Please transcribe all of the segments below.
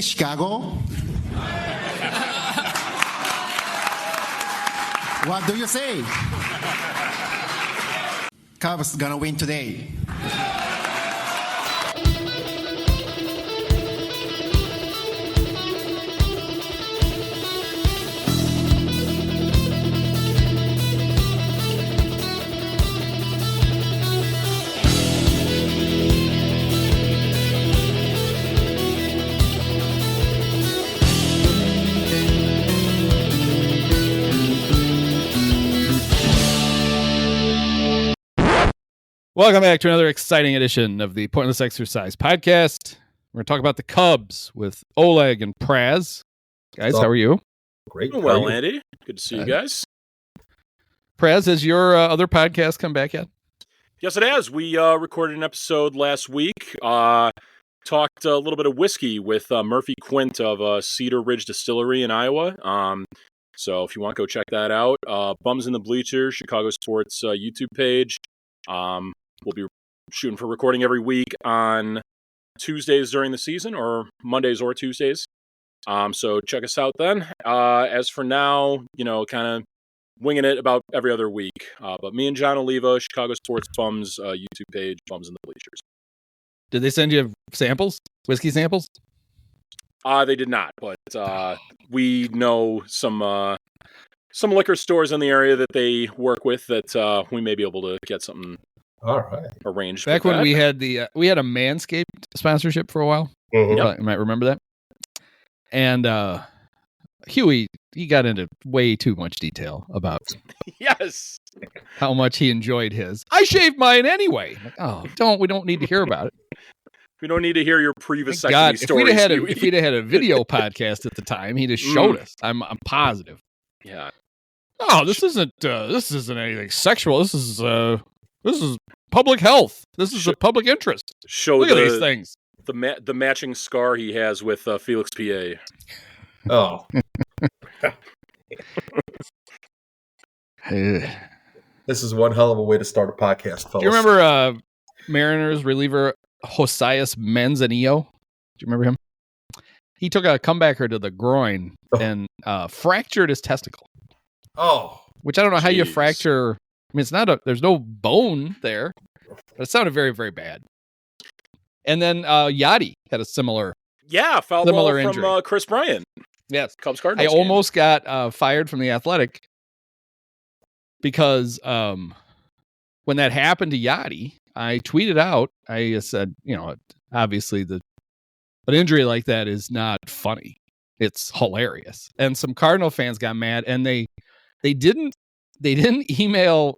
Chicago? What do you say? Cubs gonna win today. Welcome back to another exciting edition of the Pointless Exercise Podcast. We're going to talk about the Cubs with Oleg and Praz. Guys, how are you? Great. Well, Andy, good to see you guys. Praz, has your other podcast come back yet? Yes, it has. We recorded an episode last week. Talked a little bit of whiskey with Murphy Quint of Cedar Ridge Distillery in Iowa. So if you want, go check that out. Bums in the Bleachers, Chicago Sports YouTube page. We'll be shooting for recording every week on Tuesdays during the season, or Mondays or Tuesdays. So check us out then. As for now, kind of winging it about every other week. But me and John Oliva, Chicago Sports Bums YouTube page, Bums in the Bleachers. Did they send you samples? Whiskey samples? They did not, but we know some liquor stores in the area that they work with that we may be able to get something arranged. Back when we had a Manscaped sponsorship for a while. Mm-hmm. You might remember that. And Huey, he got into way too much detail about yes, how much he enjoyed his. I shaved mine anyway. Like, we don't need to hear about it. We don't need to hear your pre-vasectomy stories. If we'd have had a video podcast at the time, he'd have showed us. I'm positive. Yeah. Oh, this isn't anything sexual. This is public health. This is a public interest. Look at these things. The matching scar he has with Felix PA. Oh. This is one hell of a way to start a podcast, fellas. Do you remember Mariners reliever Josias Manzanillo? Do you remember him? He took a comebacker to the groin and fractured his testicle. Oh. Which I don't know how you fracture. I mean, there's no bone there. But it sounded very, very bad. And then Yachty had a similar foul ball injury from Chris Bryant. Yes. Cubs Cardinals. I almost got fired from the Athletic because when that happened to Yachty, I tweeted out, I said, obviously an injury like that is not funny. It's hilarious. And some Cardinal fans got mad, and they didn't email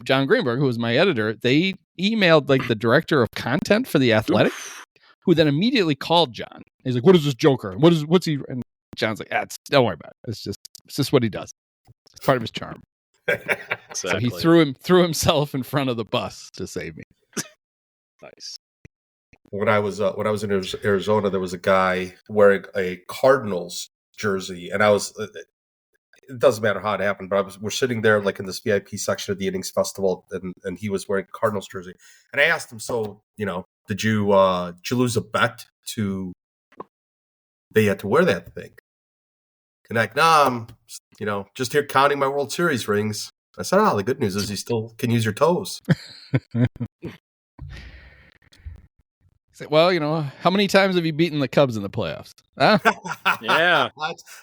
John Greenberg, who was my editor. They emailed like the director of content for the Athletic, who then immediately called John. He's like, "What is this joker? What's he?" And John's like, "Don't worry about it. It's just what he does. It's part of his charm." Exactly. So he threw himself in front of the bus to save me. Nice. When I was in Arizona, there was a guy wearing a Cardinals jersey, and I was. It doesn't matter how it happened, but we're sitting there like in this VIP section of the Innings Festival, and he was wearing a Cardinals jersey. And I asked him, "So, did you lose a bet to they had to wear that thing?" And like, "Nah, I'm just here counting my World Series rings." I said, "The good news is you still can use your toes." Well, how many times have you beaten the Cubs in the playoffs? Huh? Yeah.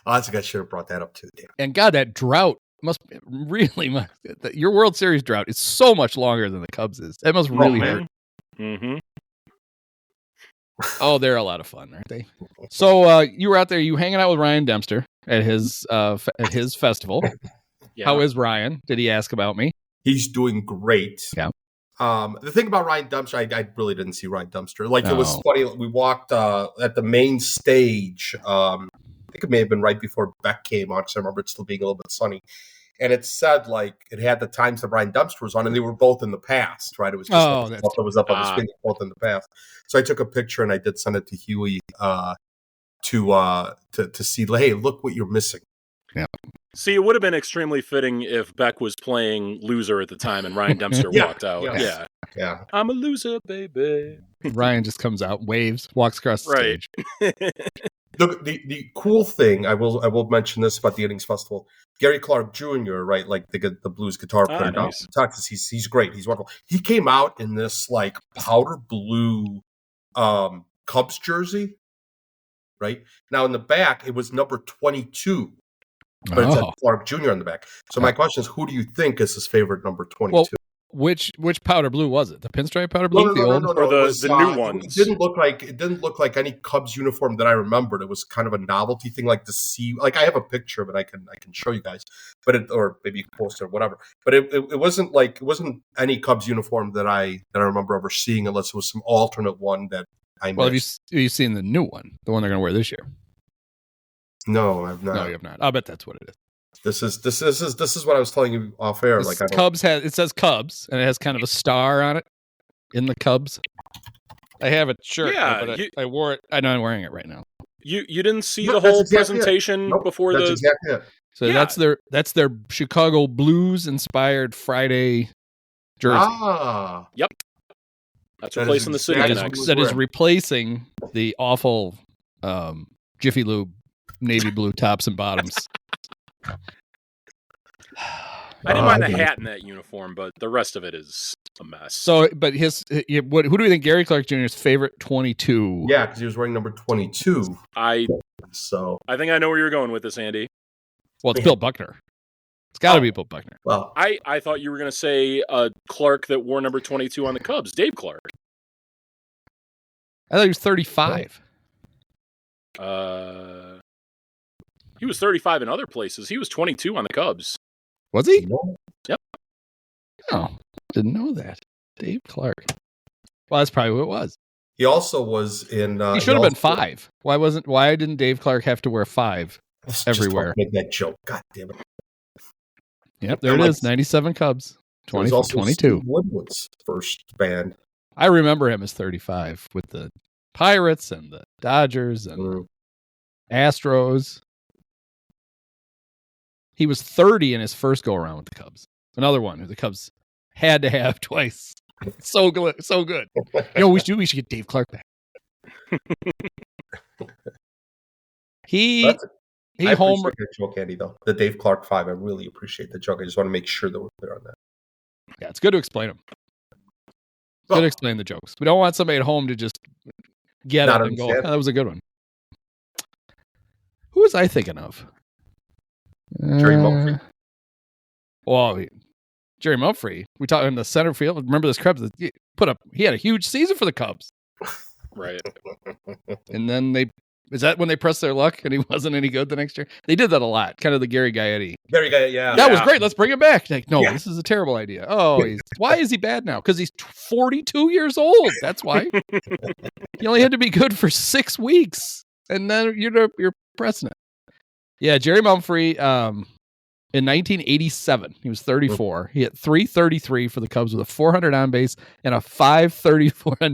That's a guy should have brought that up too. Damn. And God, that drought your World Series drought is so much longer than the Cubs is. That must really hurt. Mm-hmm. Oh, they're a lot of fun, aren't they? So you were out there, you hanging out with Ryan Dempster at his festival. Yeah. How is Ryan? Did he ask about me? He's doing great. Yeah. The thing about Ryan Dempster, I really didn't see Ryan Dempster. Like, It was funny. We walked at the main stage. I think it may have been right before Beck came on, because I remember it still being a little bit sunny. And it said, like, it had the times that Ryan Dempster was on, and they were both in the past, right? It was just that was up on the screen, both in the past. So I took a picture, and I did send it to Huey to see, hey, look what you're missing. Yeah. See, it would have been extremely fitting if Beck was playing loser at the time and Ryan Dempster walked out. Yeah. I'm a loser, baby. Ryan just comes out, waves, walks across the stage. The cool thing I will mention this about the Innings Festival. Gary Clark Jr., right, like the blues guitar player down nice. in Texas. He's great. He's wonderful. He came out in this like powder blue Cubs jersey. Right now in the back, it was number 22, but it said Clark Jr. on the back. So my question is, who do you think is his favorite number 22? Well, which powder blue was it? The pinstripe powder blue, No, or the new ones? It didn't look like any Cubs uniform that I remembered. It was kind of a novelty thing, like the sea. Like I have a picture of it, I can show you guys, but or maybe you can post it or whatever. But it wasn't any Cubs uniform that I remember ever seeing, unless it was some alternate one that I missed. Well, have you seen the new one, the one they're going to wear this year? No, I've not. No, you have not. I'll bet that's what it is. This is what I was telling you off air. Like it says Cubs, and it has kind of a star on it in the Cubs. I have a shirt, but I wore it. I know I'm wearing it right now. You didn't see the whole presentation before that's exactly it. So that's their Chicago Blues inspired Friday jersey. Ah, yep. That's replacing the city. That is replacing the awful Jiffy Lube navy blue tops and bottoms. I didn't mind the hat in that uniform, but the rest of it is a mess. So, but who do we think Gary Clark Jr.'s favorite 22? Yeah, because he was wearing number 22. I think I know where you're going with this, Andy. Well, it's Bill Buckner. It's got to be Bill Buckner. Well, I thought you were going to say Clark that wore number 22 on the Cubs, Dave Clark. I thought he was 35. He was 35 in other places. He was 22 on the Cubs. Was he? Yep. Oh, didn't know that. Dave Clark. Well, that's probably what it was. He also was in. He should have been 5. Why didn't Dave Clark have to wear 5 everywhere? Make that joke. God damn it. Yep, there it is. 97 Cubs. 22. Steve Woodward's first band. I remember him as 35 with the Pirates and the Dodgers and Astros. He was 30 in his first go around with the Cubs. Another one who the Cubs had to have twice. So good, so good. We should get Dave Clark back. He homered that joke, Andy, though. The Dave Clark 5. I really appreciate the joke. I just want to make sure that we're clear on that. Yeah, it's good to explain them. Good to explain the jokes. We don't want somebody at home to just get it and go, oh, that was a good one. Who was I thinking of? Jerry Mumphrey. Well, Jerry Mumphrey. We talked in the center field. Remember this Cubs? He had a huge season for the Cubs. Right. And then is that when they pressed their luck and he wasn't any good the next year? They did that a lot. Kind of the Gary Gaetti. That was great. Let's bring him back. Like, no, this is a terrible idea. Oh, why is he bad now? Because he's 42 years old. That's why. He only had to be good for 6 weeks. And then you're pressing it. Yeah, Jerry Mumphrey, in 1987, he was 34. He hit .333 for the Cubs with a 400 on base and a .534, a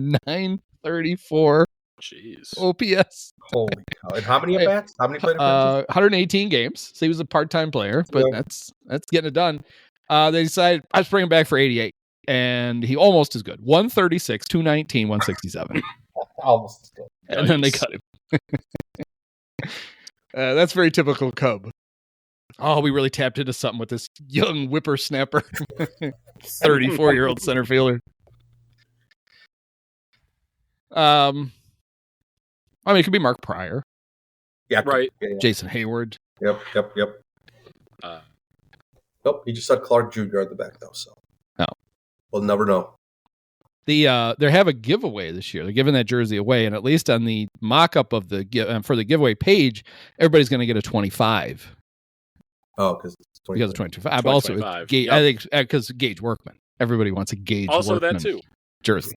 .934 Jeez. OPS. Holy cow. And how many at-bats? How many plate appearances? 118 games. So he was a part-time player, but that's getting it done. They decided, let's bring him back for 88. And he almost as good. 136, 219, 167. Almost as good. And then they cut him. That's very typical Cub. Oh, we really tapped into something with this young whippersnapper, 34-year-old center fielder. It could be Mark Pryor. Yeah, right. Yeah. Jason Hayward. Yep. Nope, he just said Clark Jr. at the back, though. So, we'll never know. They have a giveaway this year. They're giving that jersey away, and at least on the mock-up of for the giveaway page, everybody's going to get a 25. Oh, because of 25. Also, I think because Gage Workman. Everybody wants a Gage also Workman that too jersey.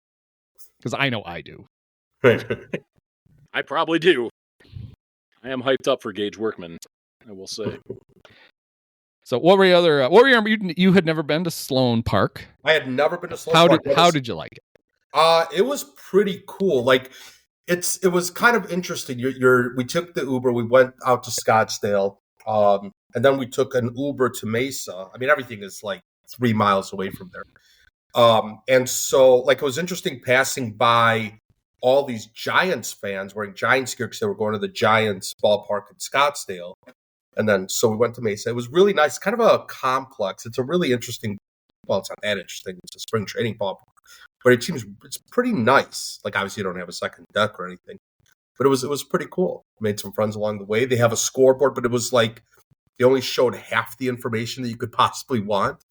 Because I know I do. I probably do. I am hyped up for Gage Workman, I will say. So what were you had never been to Sloan Park? I had never been to Sloan Park. How did you like it? It was pretty cool. Like it was kind of interesting. We took the Uber, we went out to Scottsdale, and then we took an Uber to Mesa. I mean, everything is like 3 miles away from there. And so like it was interesting passing by all these Giants fans wearing Giants gear because they were going to the Giants ballpark in Scottsdale. And then, so we went to Mesa. It was really nice. Kind of a complex. It's a really interesting, well, it's not that interesting. It's a spring training ballpark. But it's pretty nice. Like, obviously, you don't have a second deck or anything. But it was pretty cool. Made some friends along the way. They have a scoreboard, but it was like they only showed half the information that you could possibly want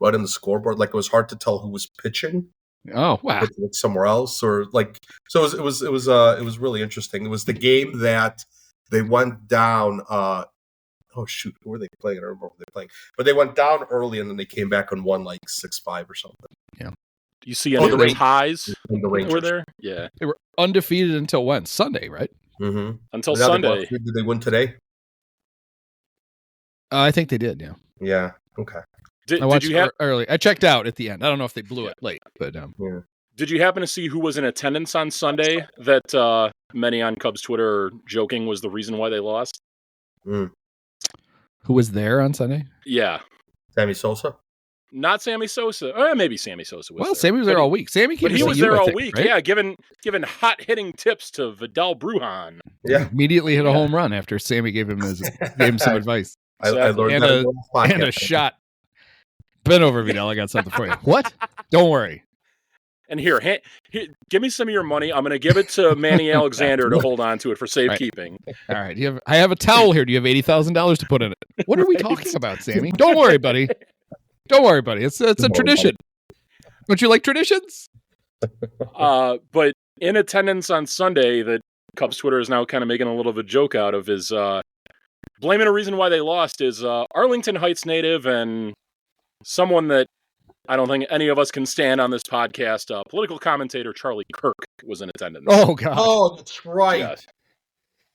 right on the scoreboard. Like, it was hard to tell who was pitching. Oh, wow. Like somewhere else, or like, so it was really interesting. It was the game that they went down. Oh shoot, who were they playing? I don't remember who they were playing, but they went down early and then they came back and won like 6-5 or something. Yeah. Do you see any of the ties the Rangers were there? Yeah, They were undefeated until when? Sunday, right? Mm-hmm. Until Sunday. Did they win today? I think they did. Yeah. Yeah. Okay. I watched early. I checked out at the end. I don't know if they blew it late, but Yeah. Did you happen to see who was in attendance on Sunday that many on Cubs Twitter are joking was the reason why they lost? who was there on Sunday? Yeah. Sammy Sosa? Not Sammy Sosa. Maybe Sammy Sosa was there. Well, Sammy was there all week. Sammy came But he to was see you, there I all think, week. right? Yeah, giving hot-hitting tips to Vidal Brujan. Yeah. Immediately hit a home run after Sammy gave him some advice. I learned And a shot. Bend over, Vidal. I got something for you. What? Don't worry. And here, give me some of your money. I'm going to give it to Manny Alexander to hold on to it for safekeeping. All right. I have a towel here. Do you have $80,000 to put in it? What are we talking about, Sammy? Don't worry, buddy. Don't worry, buddy. It's a tradition. Don't you like traditions? But in attendance on Sunday, that Cubs Twitter is now kind of making a little of a joke out of is blaming a reason why they lost is Arlington Heights native and someone that I don't think any of us can stand on this podcast. Political commentator Charlie Kirk was in attendance. Oh, God. Oh, that's right. Yes.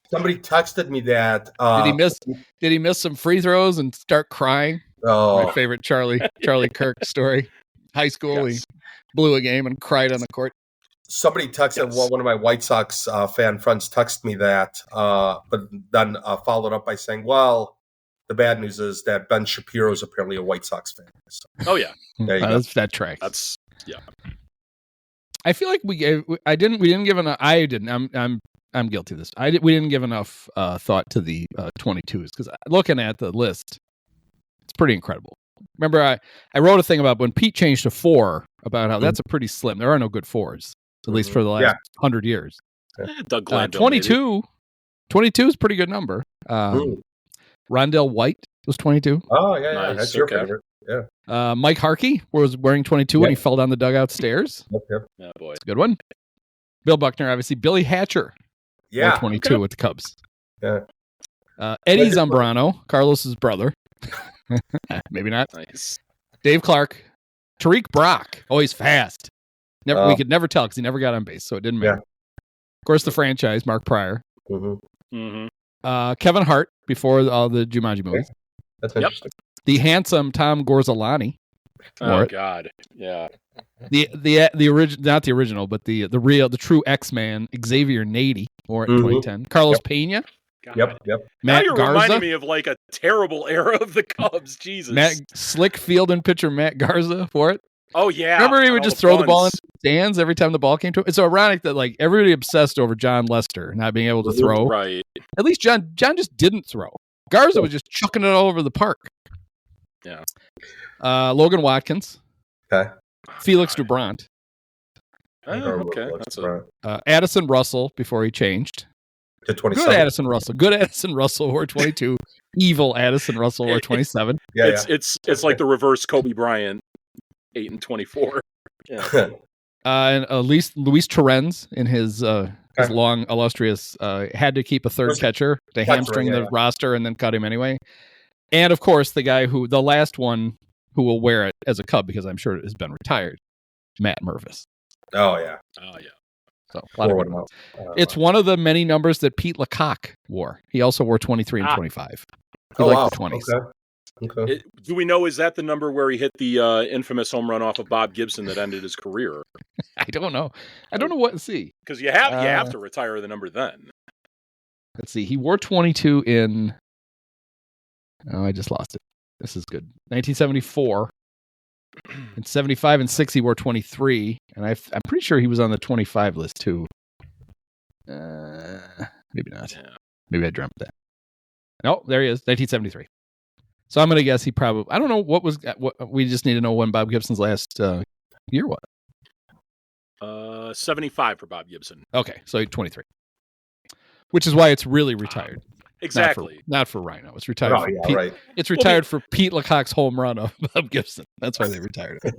Somebody texted me that. Did he miss some free throws and start crying? Oh, My favorite Charlie Kirk story. High school, Yes. he blew a game and cried on the court. somebody texted, one of my White Sox fan friends texted me that, but then followed up by saying, well, the bad news is that Ben Shapiro is apparently a White Sox fan. So, Oh yeah, there you go. That tracks. that's I feel like we didn't give enough. I didn't. I'm guilty of this. We didn't give enough thought to the 22s because looking at the list, it's pretty incredible. Remember, I wrote a thing about when Pete changed to 4 about how that's a pretty slim. There are no good 4s, at least for the last 100 years. Doug Gladwell. 22 is a pretty good number. Rondell White was 22. Oh, yeah. Nice, That's your okay. favorite. Yeah. Mike Harkey was wearing 22 when he fell down the dugout stairs. Yep. Oh boy. It's a good one. Bill Buckner, obviously. Billy Hatcher, Yeah. 22 with the Cubs. Yeah. Eddie Zambrano, Carlos's brother. Maybe not. Nice. Dave Clark. Tariq Brock. Oh, he's fast. We could never tell because he never got on base, so it didn't matter. Of course, the franchise, Mark Pryor. Mm-hmm. Kevin Hart, before all the Jumanji movies. That's interesting. The handsome Tom Gorzolani. Oh God. Yeah. The original, not the original, but the true X-Man, Xavier Nady, or in 2010. Carlos Pena. God. Yep. Now Matt you're Garza. reminding me of like a terrible era of the Cubs. Jesus. Slick field and pitcher Matt Garza for it. Oh yeah. Remember he would all just throw the ball in buns. the stands every time the ball came to him? It's so ironic that like everybody obsessed over John Lester not being able to throw. Right. At least John just didn't throw. Garza was just chucking it all over the park. Yeah. Logan Watkins. Okay. Felix Dubrant. Oh, okay. That's a, Addison Russell before he changed. To Good 27. Addison Russell. Good Addison Russell wore 22. Evil Addison Russell wore 27. Yeah. it's like the reverse Kobe Bryant, 8 and 24. Yeah. And Luis Torrens in his long, illustrious, had to keep a third catcher to hamstring the roster and then cut him anyway. And of course, the last one who will wear it as a Cub because I'm sure it has been retired, Matt Mervis. Oh, yeah. So a lot of it's one of the many numbers that Pete Lecoq wore. He also wore 23 and 25. He liked the 20s. Okay. Do we know, is that the number where he hit the infamous home run off of Bob Gibson that ended his career? I don't know. I don't know what to see. Because you have to retire the number then. Let's see. He wore 22 in... Oh, I just lost it. This is good. 1974. In 75 and 6, he wore 23. And I'm pretty sure he was on the 25 list, too. Maybe not. Yeah. Maybe I dreamt that. No, there he is, 1973. So I'm going to guess he probably, I don't know what we just need to know when Bob Gibson's last year was. 75 for Bob Gibson. Okay, so 23. Which is why it's really retired. Exactly. Not for Rhino. It's retired for Pete. Right. It's retired for Pete Lecoq's home run of Bob Gibson. That's why they retired it.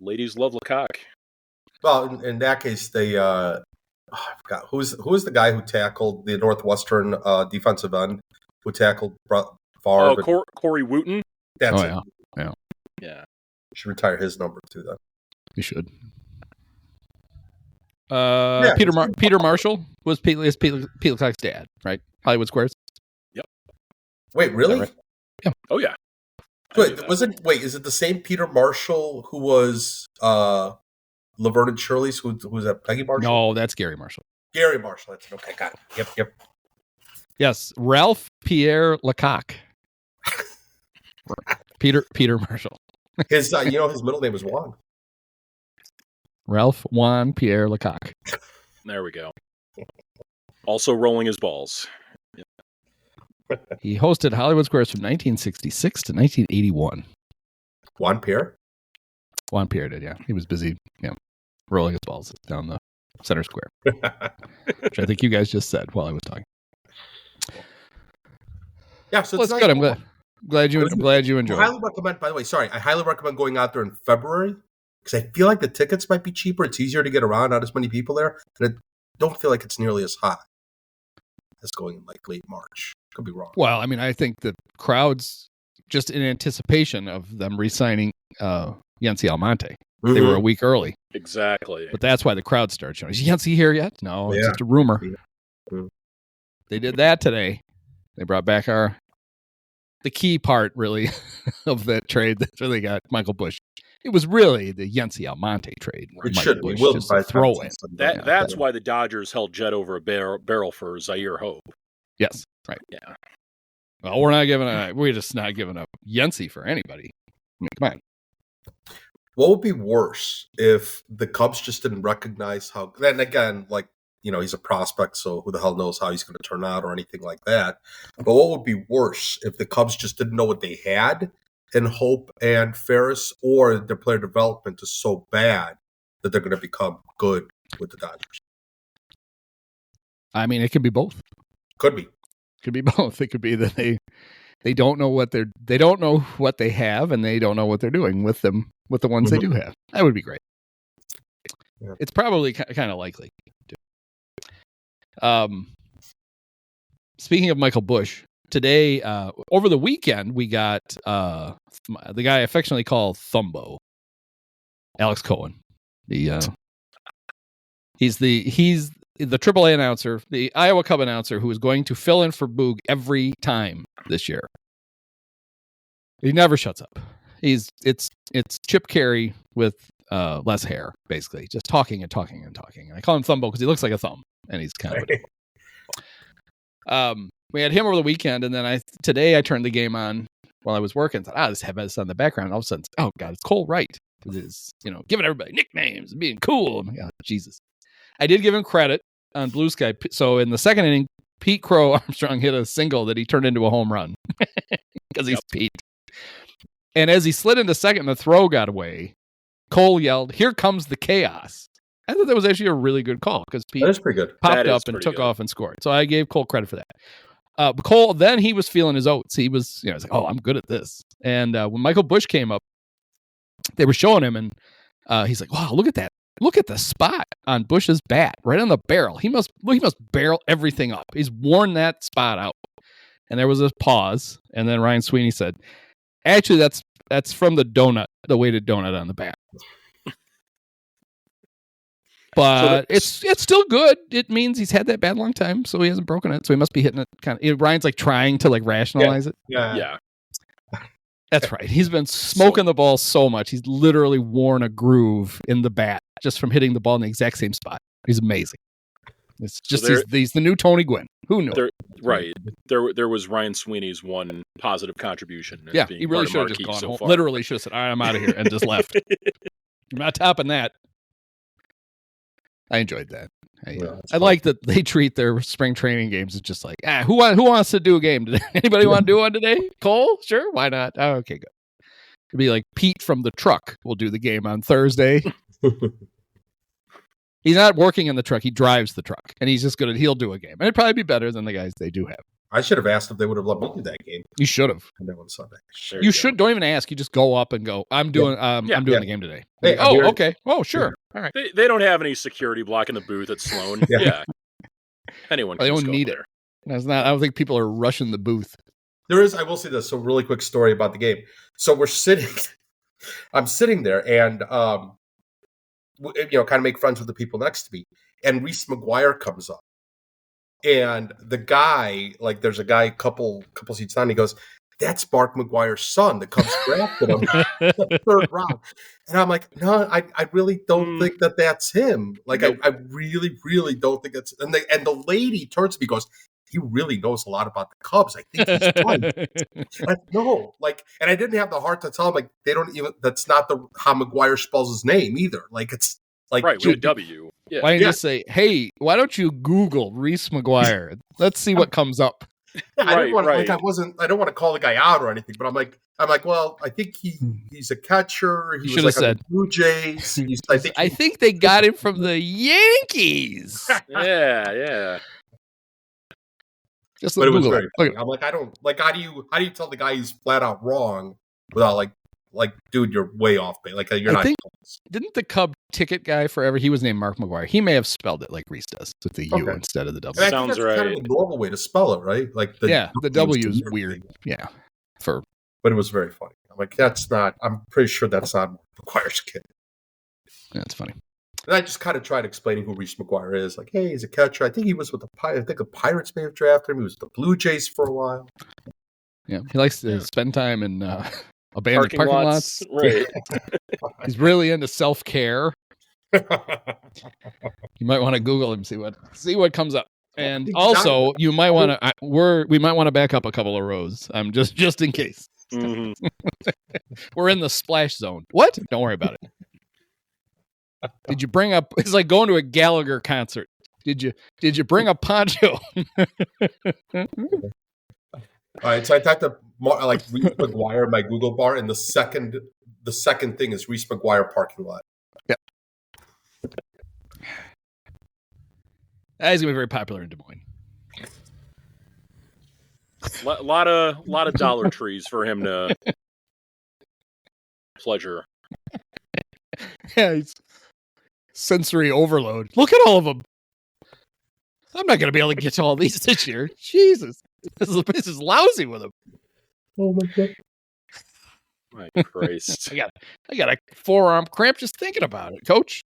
Ladies love Lecoq. Well, in that case, they I forgot who was the guy who tackled the Northwestern defensive end who tackled Favre. Corey Wooten. That's it. Yeah. Yeah. Should retire his number too, then. You should. Peter Marshall was Pete Lecoq's dad, right? Hollywood Squares. Yep. Wait, really? Right? Yeah. Oh yeah. Wait, is it the same Peter Marshall who was Laverne and Shirley's? Who was that? Peggy Marshall? No, that's Gary Marshall. Gary Marshall. That's it. Okay, got it. Yep. Yes, Ralph Pierre Lecoq. Peter Marshall. His his middle name is Juan. Ralph Juan Pierre Lecoq. There we go. Also rolling his balls. Yeah. He hosted Hollywood Squares from 1966 to 1981. Juan Pierre? Juan Pierre did, yeah. He was busy, rolling his balls down the center square, which I think you guys just said while I was talking. Yeah, so it's good. I'm glad you enjoyed. I highly recommend. By the way, I highly recommend going out there in February because I feel like the tickets might be cheaper. It's easier to get around. Not as many people there, and I don't feel like it's nearly as hot as going in like late March. Could be wrong. Well, I mean, I think the crowds just in anticipation of them re-signing Yency Almonte. Mm-hmm. They were a week early. Exactly. But that's why the crowd started showing. Is Yency here yet? No, it's just a rumor. Yeah. They did that today. They brought back the key part, really, of that trade that really got Michael Busch. It was really the Yency Almonte trade. It should be. Will just throw in. That's why the Dodgers held Jet over a barrel for Zaire Hope. Yes, right. Yeah. Well, we're just not giving up Yency for anybody. I mean, come on. What would be worse if the Cubs just didn't recognize how? Then again, he's a prospect, so who the hell knows how he's going to turn out or anything like that. But what would be worse if the Cubs just didn't know what they had in Hope and Ferris, or their player development is so bad that they're going to become good with the Dodgers? I mean, it could be both. Could be. Could be both. It could be that they don't know what they don't know what they have, and they don't know what they're doing with them, with the ones they do have. That would be great. Yeah. It's probably kind of likely. Speaking of Michael Busch, today, over the weekend, we got the guy I affectionately call Thumbo, Alex Cohen. He's the AAA announcer, the Iowa Cub announcer, who is going to fill in for Boog every time this year. He never shuts up. It's Chip Carey with less hair, basically, just talking and talking and talking. And I call him Thumbo because he looks like a thumb, and he's kind of. We had him over the weekend, and then today I turned the game on while I was working. Thought, let's have this on the background. All of a sudden, oh god, it's Cole Wright. It's giving everybody nicknames and being cool. Oh my god, Jesus! I did give him credit on Blue Sky. So in the second inning, Petecrow Armstrong hit a single that he turned into a home run because he's Pete. And as he slid into second, the throw got away. Cole yelled, "Here comes the chaos!" I thought that was actually a really good call because Pete popped up and took off and scored. So I gave Cole credit for that. But Cole, then he was feeling his oats. He was, he's like, "Oh, I'm good at this." And when Michael Busch came up, they were showing him, and he's like, "Wow, look at that! Look at the spot on Busch's bat, right on the barrel. He must barrel everything up. He's worn that spot out." And there was a pause, and then Ryan Sweeney said, "Actually, that's from the donut, the weighted donut on the bat." But so it's still good. It means he's had that bat a long time, so he hasn't broken it. So he must be hitting it kind of. Ryan's like trying to rationalize it. Yeah. That's right. He's been smoking the ball so much. He's literally worn a groove in the bat just from hitting the ball in the exact same spot. He's amazing. It's just he's the new Tony Gwynn. Who knew? Right. There was Ryan Sweeney's one positive contribution. Yeah, he really should have just gone home. Literally should have said, "All right, I'm out of here," and just left. I'm not topping that. I enjoyed that. I like that they treat their spring training games as just like, who wants to do a game today? Anybody want to do one today? Cole? Sure, why not? Oh, okay, good. It'd be like Pete from the truck will do the game on Thursday. He's not working in the truck. He drives the truck, and he'll do a game. And it'd probably be better than the guys they do have. I should have asked if they would have let me do that game. You should have. And that was Sunday. You should. Don't even ask. You just go up and go, I'm doing the game today. Hey, okay. Oh, sure. All right. They don't have any security blocking the booth at Sloan. Yeah. Anyone can They don't need it. That's not. I don't think people are rushing the booth. There is. I will say this. So, really quick story about the game. So we're sitting. I'm sitting there, and kind of make friends with the people next to me. And Reese McGuire comes up, and the guy, like, there's a guy, couple seats down. He goes, "That's Mark McGuire's son. The Cubs drafted him in the third round." And I'm like, "No, I really don't think that's him. Like, I really, really don't think it's." And the lady turns to me, and goes, "He really knows a lot about the Cubs. I think he's fun." No, like, and I didn't have the heart to tell him, like, they don't even. That's not how McGuire spells his name either. Like, it's like right with a W. Yeah. Why don't you just say, "Hey, why don't you Google Reese McGuire? Let's see what comes up." I don't want to call the guy out or anything, but I'm like, well, I think he's a catcher. He was like on the Blue Jays. I think they got him from the Yankees. Yeah. But it was very funny. I'm like, I don't like. How do you tell the guy he's flat out wrong without like, dude, you're way off, man. Like, you're not. Didn't the Cub ticket guy forever? He was named Mark McGuire. He may have spelled it like Reese does with the U instead of the W. And I think that's kind of the normal way to spell it, right? Like, the W is weird. Yeah, but it was very funny. I'm like, that's not. I'm pretty sure that's not McGuire's kid. That's funny. And I just kind of tried explaining who Reese McGuire is. Like, hey, he's a catcher. I think he was with the Pirates. I think the Pirates may have drafted him. He was with the Blue Jays for a while. Yeah, he likes to spend time in abandoned parking lots. Right. He's really into self-care. You might want to Google him, see what comes up. And also, you might want to. We might want to back up a couple of rows. Just in case. Mm-hmm. We're in the splash zone. What? Don't worry about it. Did you bring up? It's like going to a Gallagher concert. Did you bring a poncho? All right, so I typed up like Reese McGuire in my Google bar, and the second thing is Reese McGuire parking lot. Yep. He's gonna be very popular in Des Moines. A lot of Dollar Trees for him to pleasure. Yeah, he's sensory overload. Look at all of them. I'm not gonna be able to get to all these this year. Jesus, this is lousy with them. Oh my God. My Christ. I got a forearm cramp just thinking about it, Coach.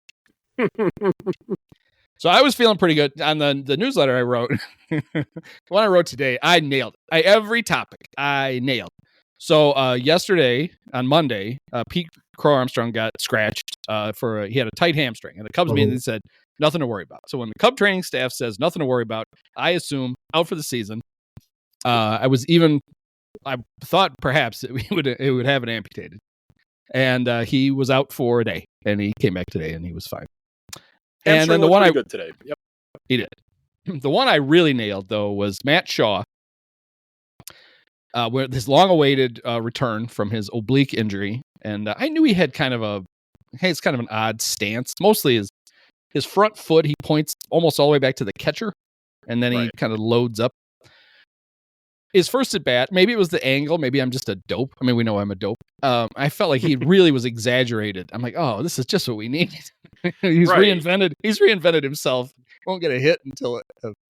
So I was feeling pretty good on the newsletter I wrote. The one I wrote today, I nailed it. Every topic I nailed. So yesterday on Monday, Pete Crow Armstrong got scratched he had a tight hamstring, and the Cubs meeting said nothing to worry about. So when the Cub training staff says nothing to worry about, I assume out for the season. I thought perhaps it would have it amputated, and he was out for a day, and he came back today, and he was fine. And then the one good today. Yep, he did. The one I really nailed though was Matt Shaw, where this long-awaited return from his oblique injury, and I knew he had kind of it's kind of an odd stance. Mostly his front foot, he points almost all the way back to the catcher, and then he kind of loads up. His first at bat, maybe it was the angle, maybe I'm just a dope. I mean, we know I'm a dope. I felt like he really was exaggerated. I'm like, oh, this is just what we need. He's reinvented himself. Won't get a hit until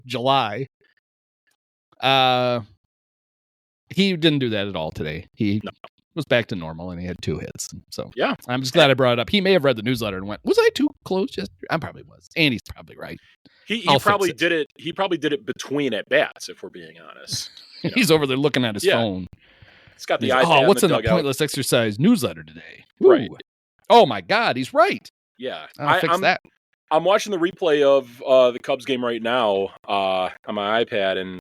July. He didn't do that at all today. He was back to normal, and he had 2 hits. So yeah, I'm just glad I brought it up. He may have read the newsletter and went, "Was I too close?" I probably was. Andy's probably right. He probably did it. He probably did it between at bats, if we're being honest. He's over there looking at his phone. He's got the iPad. What's in the pointless exercise newsletter today? Ooh. Right. Oh my God, he's right. Yeah, I'll fix that. I'm watching the replay of the Cubs game right now on my iPad, and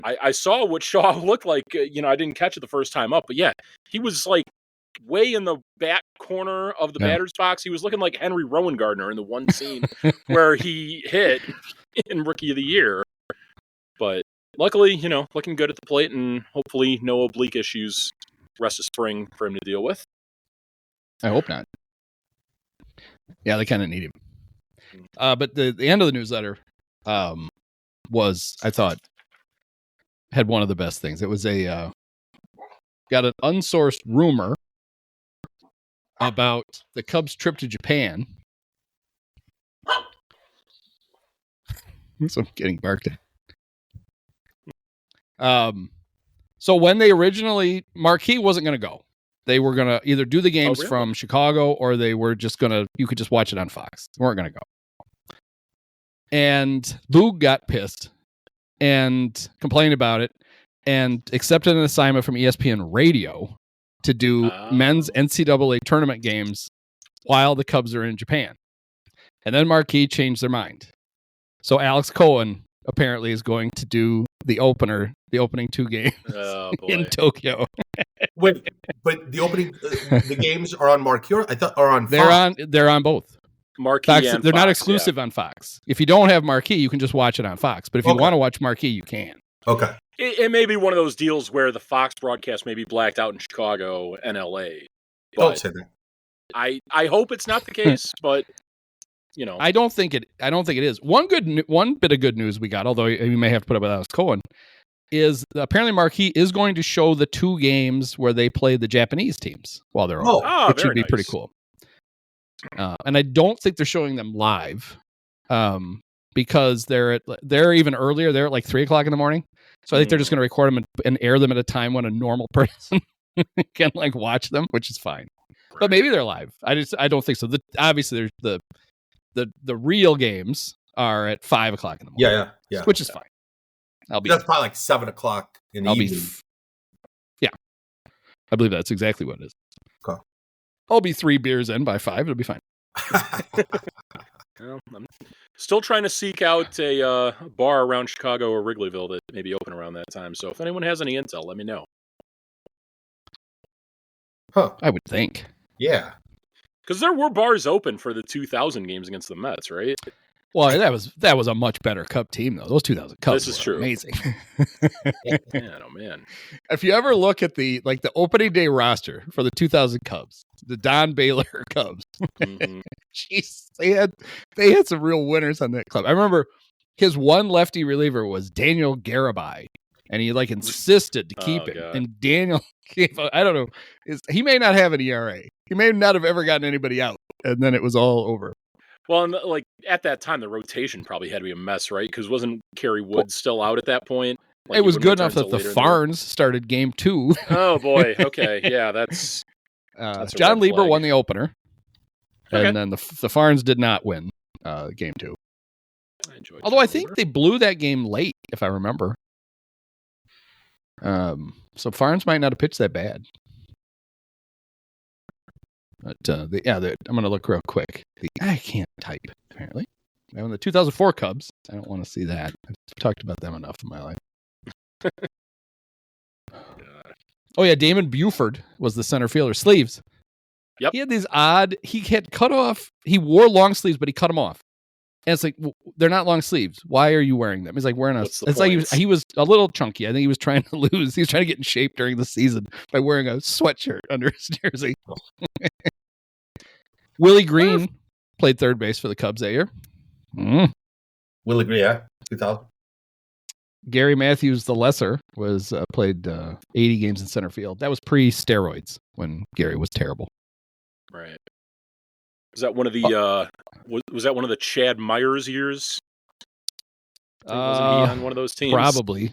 I saw what Shaw looked like. I didn't catch it the first time up, but yeah, he was like way in the back corner of the batter's box. He was looking like Henry Rowan Gardner in the one scene where he hit in Rookie of the Year. But luckily, looking good at the plate, and hopefully no oblique issues rest of spring for him to deal with. I hope not. Yeah, they kind of need him. But the end of the newsletter was, I thought, had one of the best things. It was got an unsourced rumor about the Cubs' trip to Japan. So I'm getting barked at. So when they originally, Marquee wasn't going to go. They were going to either do the games from Chicago, or they were just going to, you could just watch it on Fox. They weren't going to go. And Boog got pissed and complained about it and accepted an assignment from ESPN Radio to do men's NCAA tournament games while the Cubs are in Japan. And then Marquee changed their mind. So Alex Cohen apparently is going to do the opening 2 games in Tokyo. Wait, but the opening, the games are on Marquee, I thought, are on Fox. They're on both. Marquee Fox, and they're Fox, not exclusive on Fox. If you don't have Marquee, you can just watch it on Fox. But if you want to watch Marquee, you can. Okay. It may be one of those deals where the Fox broadcast may be blacked out in Chicago and LA. Don't say that. I hope it's not the case, but I don't think it is. One bit of good news we got, although you may have to put up with Alex Cohen, is apparently Marquee is going to show the 2 games where they play the Japanese teams while they're on, which should be pretty cool. And I don't think they're showing them live, because they're even earlier. They're at like 3:00 in the morning. So I think they're just going to record them and air them at a time when a normal person can watch them, which is fine. Right. But maybe they're live. I don't think so. Obviously, there's the real games are at 5:00 in the morning. Yeah, which is fine. That's probably like 7:00 in the evening. I believe that's exactly what it is. Okay. I'll be 3 beers in by 5. It'll be fine. Well, I'm still trying to seek out a bar around Chicago or Wrigleyville that may be open around that time. So if anyone has any intel, let me know. Huh. I would think. Yeah. Because there were bars open for the 2000 games against the Mets, right? Well, that was a much better Cub team, though. Those 2000 Cubs This is were true. Amazing. Man, oh man. If you ever look at the opening day roster for the 2000 Cubs, the Don Baylor Cubs, jeez, they had some real winners on that club. I remember his one lefty reliever was Daniel Garibay, and he insisted to keep it. God. And Daniel, I don't know, he may not have an ERA. He may not have ever gotten anybody out, and then it was all over. Well, and at that time, the rotation probably had to be a mess, right? Because wasn't Kerry Wood still out at that point? It was good enough that the Farns started game 2. Oh boy, okay, yeah, that's John Lieber won the opener, and then the Farns did not win game 2. Although I think they blew that game late, if I remember. So Farns might not have pitched that bad. But I'm going to look real quick. I can't type, apparently. And the 2004 Cubs, I don't want to see that. I've talked about them enough in my life. Oh, yeah, Damon Buford was the center fielder. Sleeves. Yep. He had these he had cut off, he wore long sleeves, but he cut them off. And it's they're not long sleeves. Why are you wearing them? He's wearing it's like he was a little chunky. I think he was trying to lose. He was trying to get in shape during the season by wearing a sweatshirt under his jersey. Willie Green played third base for the Cubs that year. Willie Green, 2000. Gary Matthews, the lesser, was played 80 games in center field. That was pre-steroids when Gary was terrible. Right. Was that one of the was that one of the Chad Myers years? Wasn't he on one of those teams? Probably.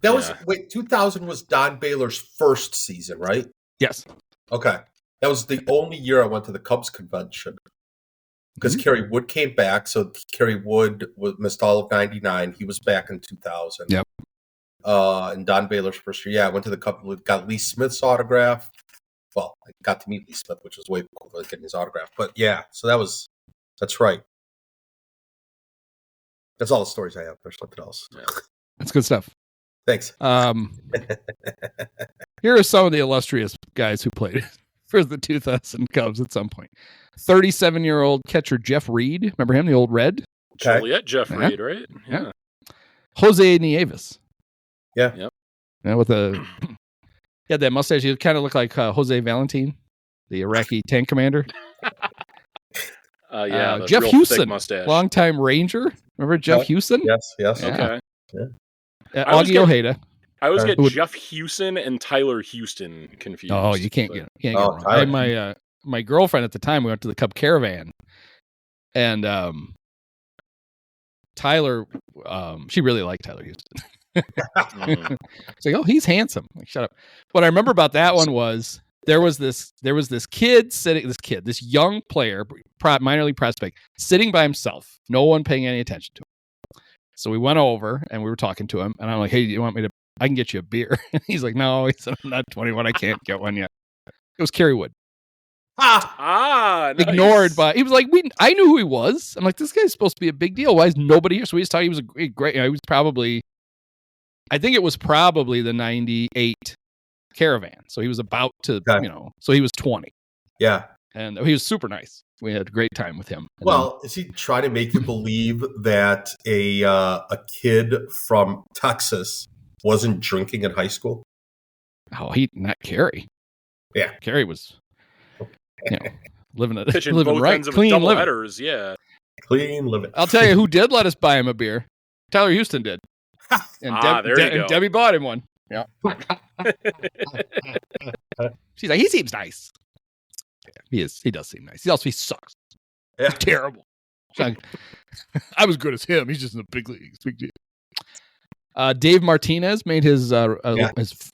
That was 2000 was Don Baylor's first season, right? Yes. Okay. That was the only year I went to the Cubs convention. Because Kerry Wood came back, so Kerry Wood missed all of 99. He was back in 2000. Yep. And Don Baylor's first year, I went to the Cubs, got Lee Smith's autograph. Well, I got to meet Lee Smith, which was way cool, getting his autograph. But yeah, so that's right. That's all the stories I have. There's nothing else. Yeah. That's good stuff. Thanks. Here are some of the illustrious guys who played for the 2000 Cubs at some point. 37-year-old catcher Jeff Reed. Remember him, the old Red? Okay. Joliet Jeff Reed, right? Yeah. Jose Nieves. Yeah. Yep. Yeah, with a he had that mustache. He kind of looked like Jose Valentin, the Iraqi tank commander. The Jeff real Houston, thick mustache. longtime Ranger. Remember Jeff Houston? Yes. Yeah. Okay. Augie Ojeda. I always get Who- Jeff Houston and Tyler Houston confused. Oh, you can't but- get get wrong. I Tyler. had my girlfriend at the time. We went to the Cub Caravan, and Tyler, she really liked Tyler Houston. Mhm. It's like, oh, he's handsome. Like, shut up. What I remember about that one was there was this kid sitting, this young player, minor league prospect, sitting by himself, no one paying any attention to him. So we went over and we were talking to him, and I'm like, hey, do you want me to? I can get you a beer. And he's like, no, he said, I'm not 21. I can't get one yet. It was Kerry Wood. Nice. Ignored by, he was like, I knew who he was. I'm like, this guy's supposed to be a big deal. Why is nobody here? So we just thought he was a great, he was probably, I think it was probably the 98 Caravan. So he was about to, so he was 20. Yeah. And he was super nice. We had a great time with him. And Well, is he trying to make you believe that a kid from Texas wasn't drinking in high school? Not Kerry. Yeah. Kerry was, living Pitching living both right, ends of clean double living. headers, yeah. Clean living. I'll tell you who did let us buy him a beer. Tyler Houston did. And, there you go. and Debbie bought him one. Yeah. She's like, he seems nice. Yeah, he does seem nice. He sucks. Yeah. He's terrible. She's like, I was good as him. He's just in the big leagues. Big deal. Dave Martinez made his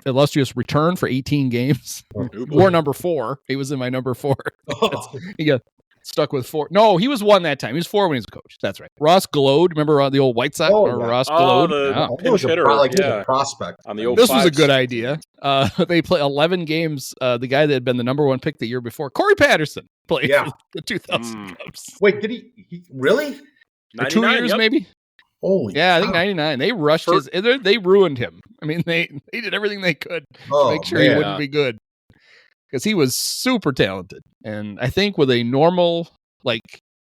illustrious return for 18 games. War number 4. He was in my number 4. He got stuck with 4. No, he was 1 that time. He was 4 when he was a coach. That's right. Ross Glode. Remember the old White Sox? Ross Glode? The pinch hitter. A prospect. On the old this was a 5s. good idea. They play 11 games. The guy that had been the number 1 pick the year before, Corey Patterson, played for the 2000 Cubs. Wait, did he really? For 2 years, maybe? Holy I think 99. They rushed they ruined him. I mean, they did everything they could to make sure he wouldn't be good. Because he was super talented. And I think with a normal,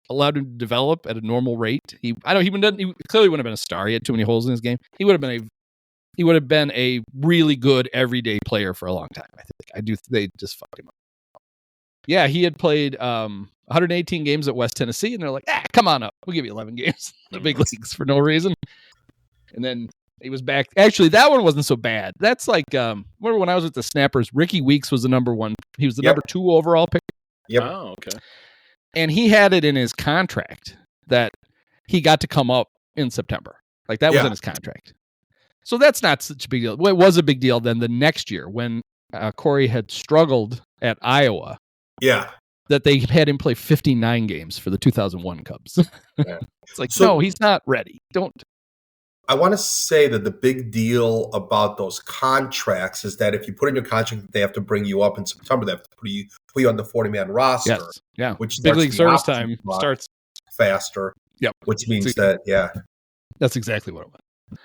allowed him to develop at a normal rate, he clearly wouldn't have been a star. He had too many holes in his game. He would have been a really good everyday player for a long time, I think. They just fucked him up. Yeah, he had played 118 games at West Tennessee, and they're like, come on up. We'll give you 11 games in the big leagues for no reason. And then he was back. Actually, that one wasn't so bad. That's like, remember when I was with the Snappers, Ricky Weeks was the number 1. He was the number 2 overall pick. Yep. Oh, okay. And he had it in his contract that he got to come up in September. That was in his contract. So that's not such a big deal. Well, it was a big deal then the next year when Corey had struggled at Iowa. Yeah. That they had him play 59 games for the 2001 Cubs. It's like, So- no, he's not ready. Don't. I want to say that the big deal about those contracts is that if you put in your contract that they have to bring you up in September, they have to put you on the 40-man roster. Yes. Yeah. Which big starts league the service option time clock starts. faster. Yep. Which means that, That's exactly what it was.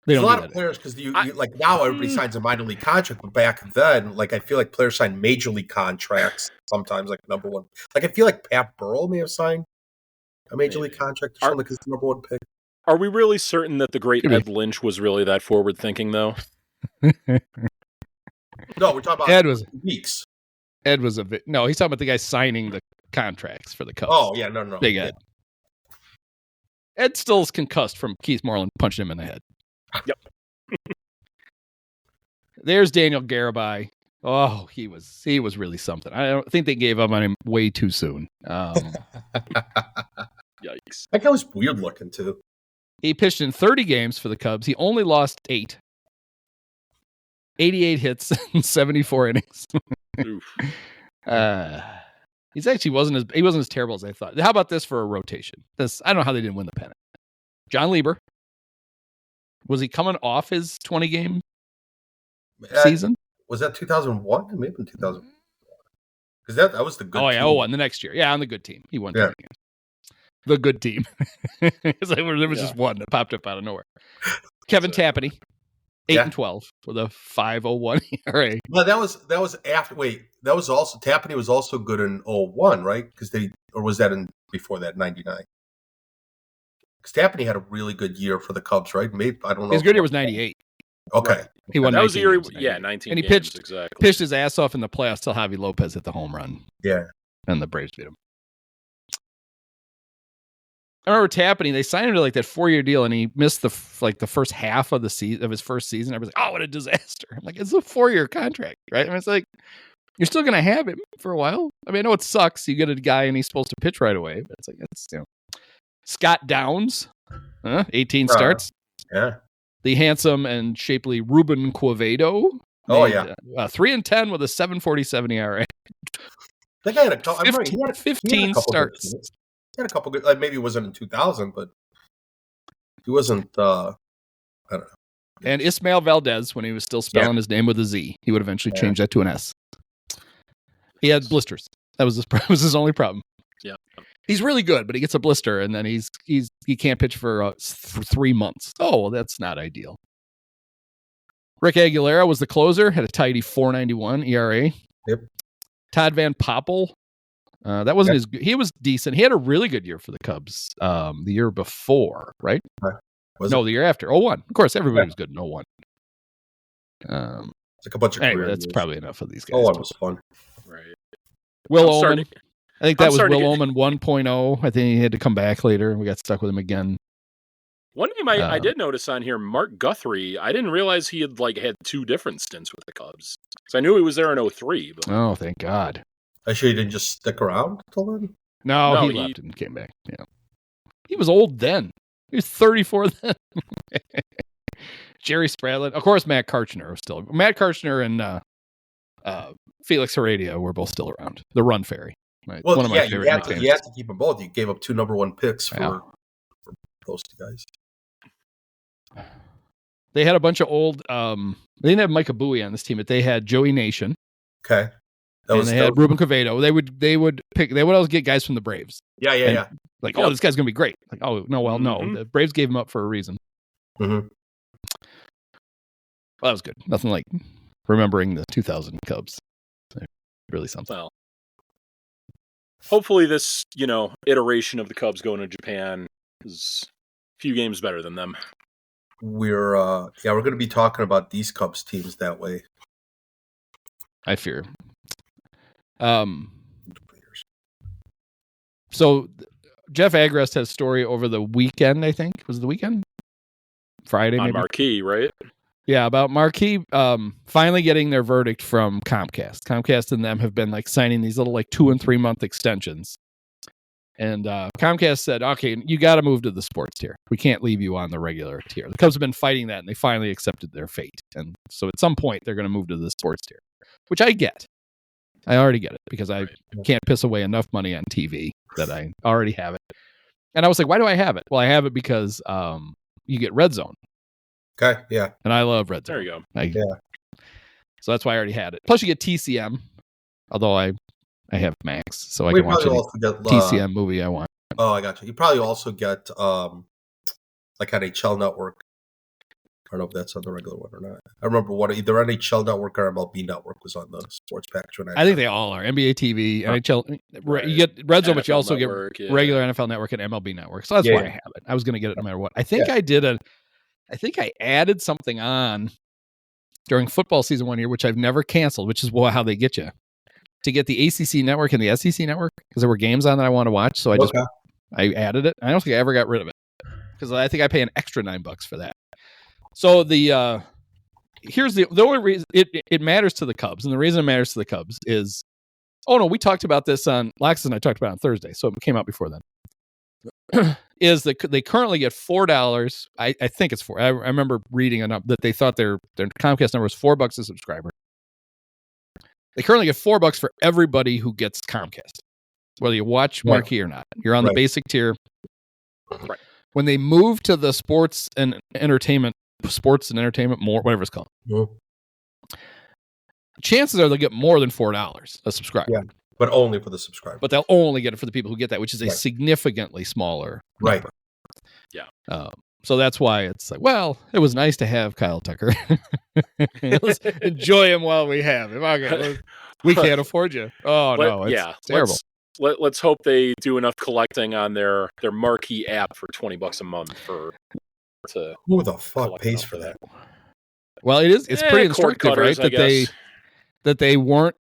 There's a lot of players because now everybody signs a minor league contract, but back then, I feel like players sign major league contracts sometimes, number 1. I feel like Pat Burrell may have signed a major league contract or something because he's the number 1 pick. Are we really certain that the great Ed Lynch was really that forward thinking, though? No, we're talking about Weeks. Ed was no, he's talking about the guy signing the contracts for the Cubs. Oh, yeah, no. Big Ed. Ed still is concussed from Keith Moreland punching him in the head. Yep. There's Daniel Garibay. Oh, he was really something. I don't think they gave up on him way too soon. Yikes. That guy was weird looking, too. He pitched in 30 games for the Cubs. He only lost 8. 88 hits in 74 innings. He actually wasn't as terrible as I thought. How about this for a rotation? I don't know how they didn't win the pennant. John Lieber. Was he coming off his 20-game season? Was that 2001? It may have been 2000. Because that was the good team. Oh, and the next year. Yeah, on the good team. He won 20 games. The good team. There was just one that popped up out of nowhere. Kevin Tapani. 8-12 with a 5.01 ERA. Well, that was after. Wait, that was also Tapani was also good in 01, right? Or was that in before that 99? Because Tapani had a really good year for the Cubs, right? Maybe I don't know. His good year was 98. Okay, Right. He won. That was the year. 19 19. And he games, pitched his ass off in the playoffs till Javi Lopez hit the home run. Yeah, and the Braves beat him. I remember Tapani. They signed him to like that 4-year deal, and he missed the first half of the season of his first season. Everybody's like, "Oh, what a disaster!" I'm like, "It's a 4-year contract, right?" And it's like, you're still going to have him for a while. I mean, I know it sucks. You get a guy and he's supposed to pitch right away, but it's like it's Scott Downs, 18 starts. Yeah. The handsome and shapely Ruben Quevedo. Oh, made, 3-10 with a 7.47 ERA. That guy had a couple. 15 starts. He had a couple good. Maybe it wasn't in 2000, but he wasn't. I don't know. And Ismael Valdez, when he was still spelling his name with a Z, he would eventually change that to an S. He had blisters. That was his only problem. Yeah. He's really good, but he gets a blister, and then he can't pitch for 3 months. Oh, well, that's not ideal. Rick Aguilera was the closer, had a tidy 4.91 ERA. Yep. Todd Van Poppel, that wasn't his. He was decent. He had a really good year for the Cubs the year before, right? The year after. 01. Of course, everybody was good in 01. It's like a bunch of anyway, that's probably enough of these guys. 01 was fun. Right. Will Oman. I think that was Will get... Oman 1.0. I think he had to come back later, and we got stuck with him again. One name I did notice on here, Mark Guthrie. I didn't realize he had had 2 different stints with the Cubs. So I knew he was there in 03. But... Oh, thank God. I sure he didn't just stick around till then? No, he left and came back. Yeah. He was old then. He was 34 then. Jerry Spradlin. Of course, Matt Karchner was still. Matt Karchner and Felix Heredia were both still around. The Run Fairy. Right? Well, one of my favorite you have to keep them both. You gave up 2 number 1 picks for those 2 guys. They had a bunch of old. They didn't have Micah Bowie on this team, but they had Joey Nation. Okay. They had Ruben Quevedo. They would always get guys from the Braves. Yeah. Like, oh, this guy's gonna be great. Like, oh no, well, no, the Braves gave him up for a reason. Mm-hmm. Well, that was good. Nothing like remembering the 2000 Cubs. Really something. Well, hopefully this iteration of the Cubs going to Japan is a few games better than them. We're going to be talking about these Cubs teams that way. I fear. So Jeff Agrest has a story over the weekend, I think. Was it the weekend? Friday, on maybe? Marquee, right? Yeah, about Marquee finally getting their verdict from Comcast. Comcast and them have been signing these little 2 and 3 month extensions. And Comcast said, okay, you got to move to the sports tier. We can't leave you on the regular tier. The Cubs have been fighting that, and they finally accepted their fate. And so at some point, they're going to move to the sports tier, which I get. I already get it because I can't piss away enough money on TV that I already have it. And I was like, why do I have it? Well, I have it because you get Red Zone. Okay, yeah. And I love Red Zone. There you go. So that's why I already had it. Plus, you get TCM, although I have Max, so I can watch any TCM movie I want. Oh, I got you. You probably also get NHL Network. I don't know if that's on the regular one or not. I remember either NHL Network or MLB Network was on the sports package. I think they all are. NBA TV, NHL. Right. You get Red Zone, but you also Network, get regular NFL Network and MLB Network. So that's why I have it. I was going to get it no matter what. I think I think I added something on during football season one year, which I've never canceled, which is how they get you. To get the ACC network and the SEC network, because there were games on that I wanted to watch. So I added it. I don't think I ever got rid of it because I think I pay an extra $9 for that. So here's the only reason it matters to the Cubs, and the reason it matters to the Cubs is, we talked about this on Laxus and I talked about it on Thursday, so it came out before then. Is that they currently get $4. I think it's $4. I remember reading enough that they thought their Comcast number was $4 a subscriber. They currently get $4 for everybody who gets Comcast, whether you watch Marquee or not. You're on the basic tier. Right. When they move to the sports and entertainment more, whatever it's called, chances are they'll get more than $4 a subscriber. Yeah, but only for the subscriber. But they'll only get it for the people who get that, which is a significantly smaller number. Yeah. So that's why it's like, well, it was nice to have Kyle Tucker. Let's enjoy him while we have him. Okay, we can't afford you. Oh, no, it's terrible. Let's hope they do enough collecting on their marquee app for $20 a month to who the fuck pays for that? Well, it's pretty instructive, right? That they weren't.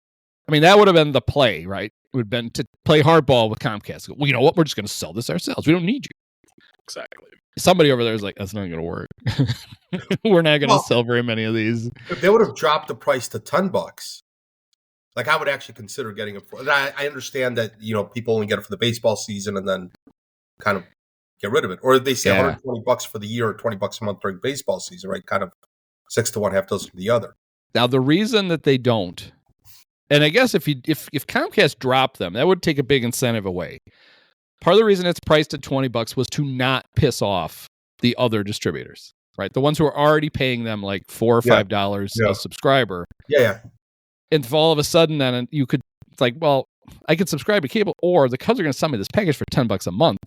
I mean, that would have been the play, right? It would have been to play hardball with Comcast. Well, you know what? We're just going to sell this ourselves. We don't need you. Exactly. Somebody over there is like, that's not going to work. We're not going to sell very many of these. If they would have dropped the price to $10, like I would actually consider getting it for. I understand that people only get it for the baseball season and then kind of get rid of it, or they say $120 for the year or $20 a month during baseball season, right? Kind of 6 to 1, half dozen to the other. Now the reason that they don't, and I guess if Comcast dropped them, that would take a big incentive away. Part of the reason it's priced at $20 was to not piss off the other distributors, right? The ones who are already paying them like $4 or $5 a subscriber. Yeah. And if all of a sudden then you could, it's like, well, I could subscribe to cable, or the Cubs are going to sell me this package for $10 a month.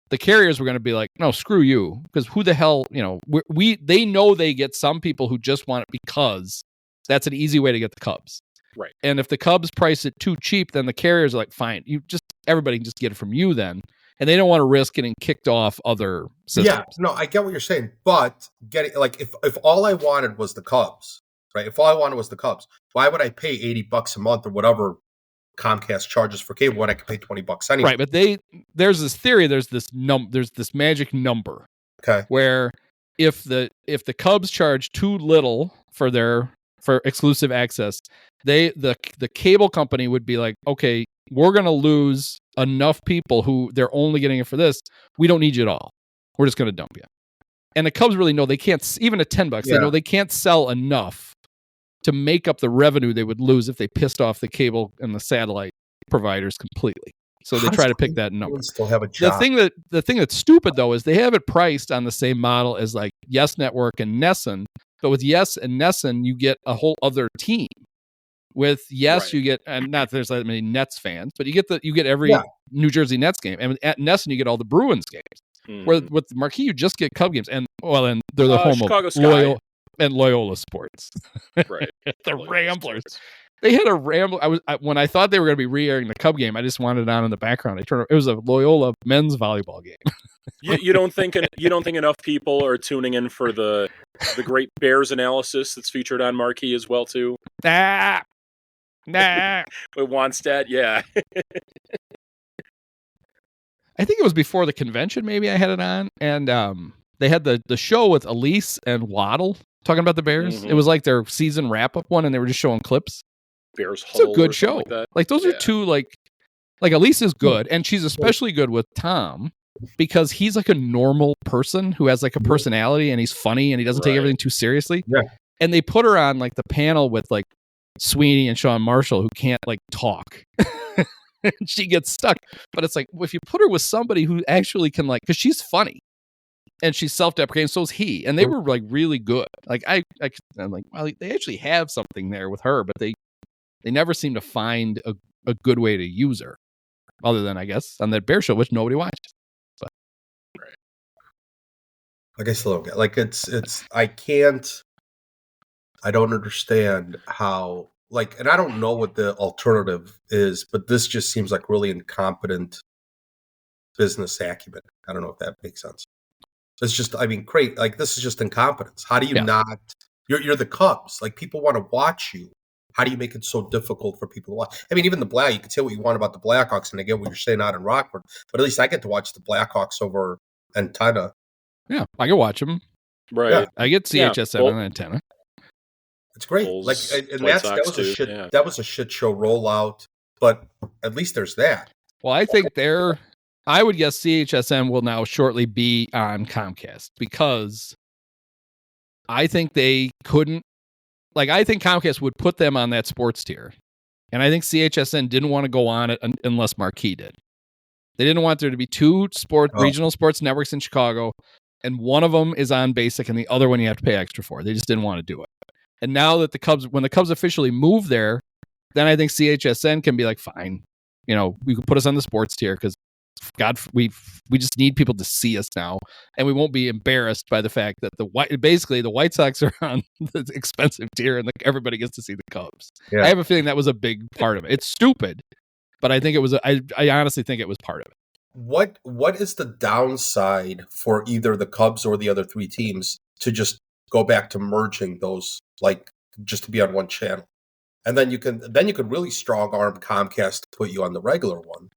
The carriers were going to be like, no, screw you, because who the hell, they know they get some people who just want it because that's an easy way to get the Cubs. Right. And if the Cubs price it too cheap, then the carriers are like, fine, everybody can just get it from you then. And they don't want to risk getting kicked off other systems. Yeah, no, I get what you're saying. But getting if all I wanted was the Cubs, right? If all I wanted was the Cubs, why would I pay $80 a month or whatever Comcast charges for cable when I could pay $20 anyway? Right, but there's this theory, there's this magic number. Okay. Where if the Cubs charge too little for exclusive access, the cable company would be like, okay, we're going to lose enough people who they're only getting it for this. We don't need you at all. We're just going to dump you. And the Cubs really know they can't, even at $10, they know they can't sell enough to make up the revenue they would lose if they pissed off the cable and the satellite providers completely. So they try to pick that number. Still have a job. The thing that's stupid though is they have it priced on the same model as like Yes Network and Nessun, but with Yes and Nessun you get a whole other team. With Yes, you get, and not that there's that many Nets fans, but you get every New Jersey Nets game, and at Nessun you get all the Bruins games. Mm-hmm. Where with Marquee you just get Cub games, and they're the home Chicago of Loyola Sports, right? The Ramblers. They had a Rambler. When I thought they were going to be re-airing the Cub game, I just wanted it on in the background. It was a Loyola men's volleyball game. You don't think enough people are tuning in for the great Bears analysis that's featured on Marquee as well too? Nah. With Wannstedt, yeah. I think it was before the convention, maybe I had it on. And they had the show with Elise and Waddle talking about the Bears. Mm-hmm. It was like their season wrap-up one, and they were just showing clips. Bears It's a good show. Like those are two, like Elise is good, and she's especially good with Tom because he's like a normal person who has like a personality, and he's funny, and he doesn't take everything too seriously. Yeah. And they put her on like the panel with like Sweeney and Sean Marshall, who can't like talk. She gets stuck. But it's like, if you put her with somebody who actually can, like, because she's funny and she's self-deprecating, so is he. And they were like really good. Like I'm like, well, they actually have something there with her, but they never seem to find a good way to use her, other than I guess on that Bear show, which nobody watches. But like I still don't get, like it's I don't understand how, like, and I don't know what the alternative is, but this just seems like really incompetent business acumen. I don't know if that makes sense. It's just, I mean, great. Like, this is just incompetence. How do you not, you're the Cubs. Like, people want to watch you. How do you make it so difficult for people to watch? I mean, even the you can say what you want about the Blackhawks, and I get what you're saying out in Rockford, but at least I get to watch the Blackhawks over antenna. Yeah, I can watch them. Right. Yeah. I get CHSN on antenna. It's great. Bulls, like, and that was a shit show rollout, but at least there's that. Well, I think I would guess CHSN will now shortly be on Comcast because I think they couldn't, like, I think Comcast would put them on that sports tier. And I think CHSN didn't want to go on it unless Marquee did. They didn't want there to be two regional sports networks in Chicago, and one of them is on basic and the other one you have to pay extra for. They just didn't want to do it. And now that when the Cubs officially move there, then I think CHSN can be like, fine, you can put us on the sports tier because we just need people to see us now, and we won't be embarrassed by the fact that the White Sox are on the expensive tier, and everybody gets to see the Cubs. Yeah. I have a feeling that was a big part of it. It's stupid, but I think it was. I honestly think it was part of it. What is the downside for either the Cubs or the other three teams to just go back to merging those, like just to be on one channel, and then you can really strong arm Comcast to put you on the regular one.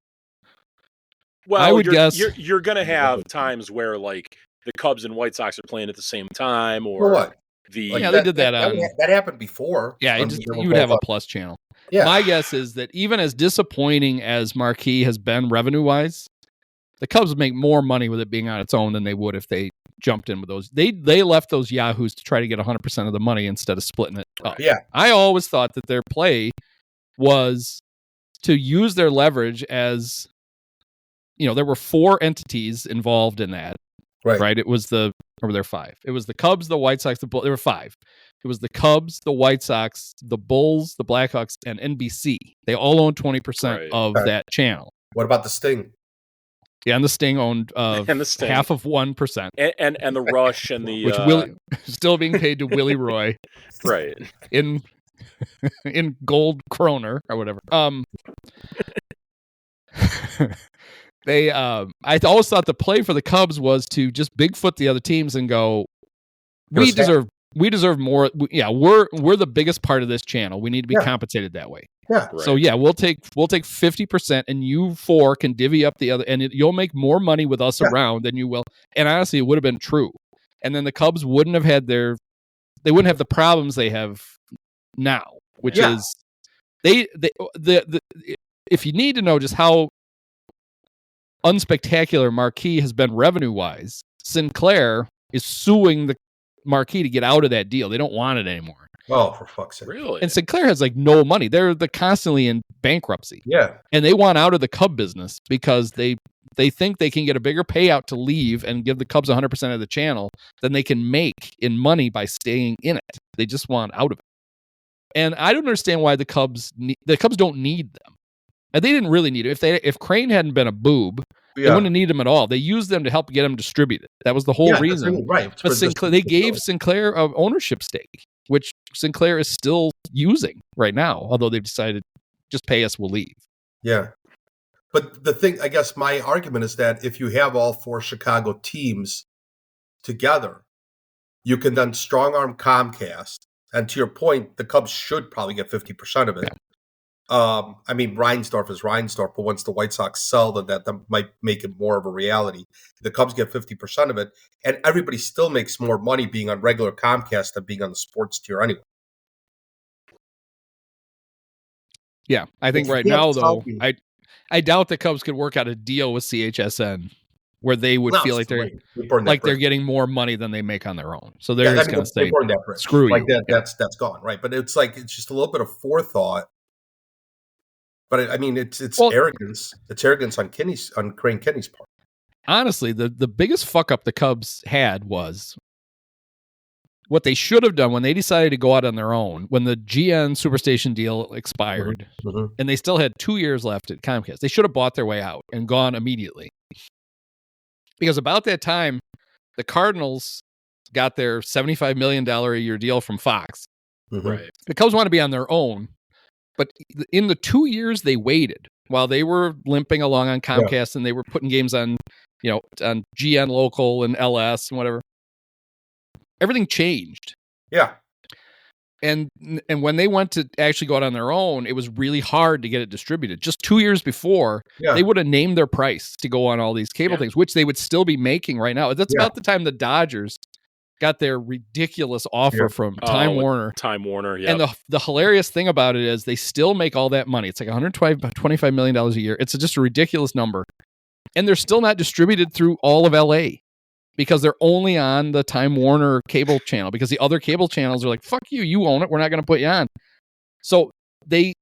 Well, I would guess you're going to have times where like the Cubs and White Sox are playing at the same time, or For what? the Like, they did that that happened before. Yeah, you would have a plus channel. Yeah. My guess is that even as disappointing as Marquee has been revenue-wise, the Cubs make more money with it being on its own than they would if they jumped in with those. They left those yahoos to try to get 100% of the money instead of splitting it up. Yeah. I always thought that their play was to use their leverage as, there were 4 entities involved in that. Right? It was or were there 5? It was the Cubs, the White Sox, the Bulls. There were 5. It was the Cubs, the White Sox, the Bulls, the Blackhawks, and NBC. They all own 20% of that channel. What about the Sting? Yeah, and the Sting owned and the Sting. half of 1%. And the Rush and the... Which still being paid to Willie Roy. Right. In gold kroner or whatever. I always thought the play for the Cubs was to just Bigfoot the other teams and go, we deserve more. We're the biggest part of this channel. We need to be compensated that way. Yeah. Right. So we'll take 50%, and you 4 can divvy up the other, and you'll make more money with us around than you will. And honestly, it would have been true. And then the Cubs wouldn't have they wouldn't have the problems they have now, which is if you need to know just how unspectacular Marquee has been revenue-wise, Sinclair is suing the Marquee to get out of that deal. They don't want it anymore. Oh, for fuck's sake. Really? And Sinclair has no money. They're constantly in bankruptcy. Yeah. And they want out of the Cub business because they think they can get a bigger payout to leave and give the Cubs 100% of the channel than they can make in money by staying in it. They just want out of it. And I don't understand why the Cubs don't need them. And they didn't really need it. If Crane hadn't been a boob, they wouldn't need them at all. They used them to help get them distributed. That was the whole reason. Really right. But they gave Sinclair an ownership stake, which Sinclair is still using right now, although they've decided just pay us, we'll leave. Yeah. But the thing, I guess my argument is that if you have all 4 Chicago teams together, you can then strong arm Comcast. And to your point, the Cubs should probably get 50% of it. Yeah. I mean, Reinsdorf is Reinsdorf, but once the White Sox sell, that might make it more of a reality. The Cubs get 50% of it, and everybody still makes more money being on regular Comcast than being on the sports tier anyway. Yeah, I think right now, though, I doubt the Cubs could work out a deal with CHSN where they would feel like they're getting more money than they make on their own. So they're just going to say, "Screw you." Like that's gone, right? But it's just a little bit of forethought. But I mean, it's arrogance. It's arrogance on Crane Kenny's part. Honestly, the biggest fuck up the Cubs had was what they should have done when they decided to go out on their own. When the GN Superstation deal expired, and they still had 2 years left at Comcast, they should have bought their way out and gone immediately. Because about that time, the Cardinals got their $75 million a year deal from Fox. Right. The Cubs want to be on their own. But in the 2 years they waited, while they were limping along on Comcast and they were putting games on, on GN Local and LS and whatever, everything changed. Yeah. And when they went to actually go out on their own, it was really hard to get it distributed. Just 2 years before, they would have named their price to go on all these cable things, which they would still be making right now. That's about the time the Dodgers got their ridiculous offer from Time Warner. Time Warner, yeah. And the hilarious thing about it is they still make all that money. It's like $125 million a year. It's just a ridiculous number. And they're still not distributed through all of LA because they're only on the Time Warner cable channel because the other cable channels are like, fuck you, you own it. We're not going to put you on. So they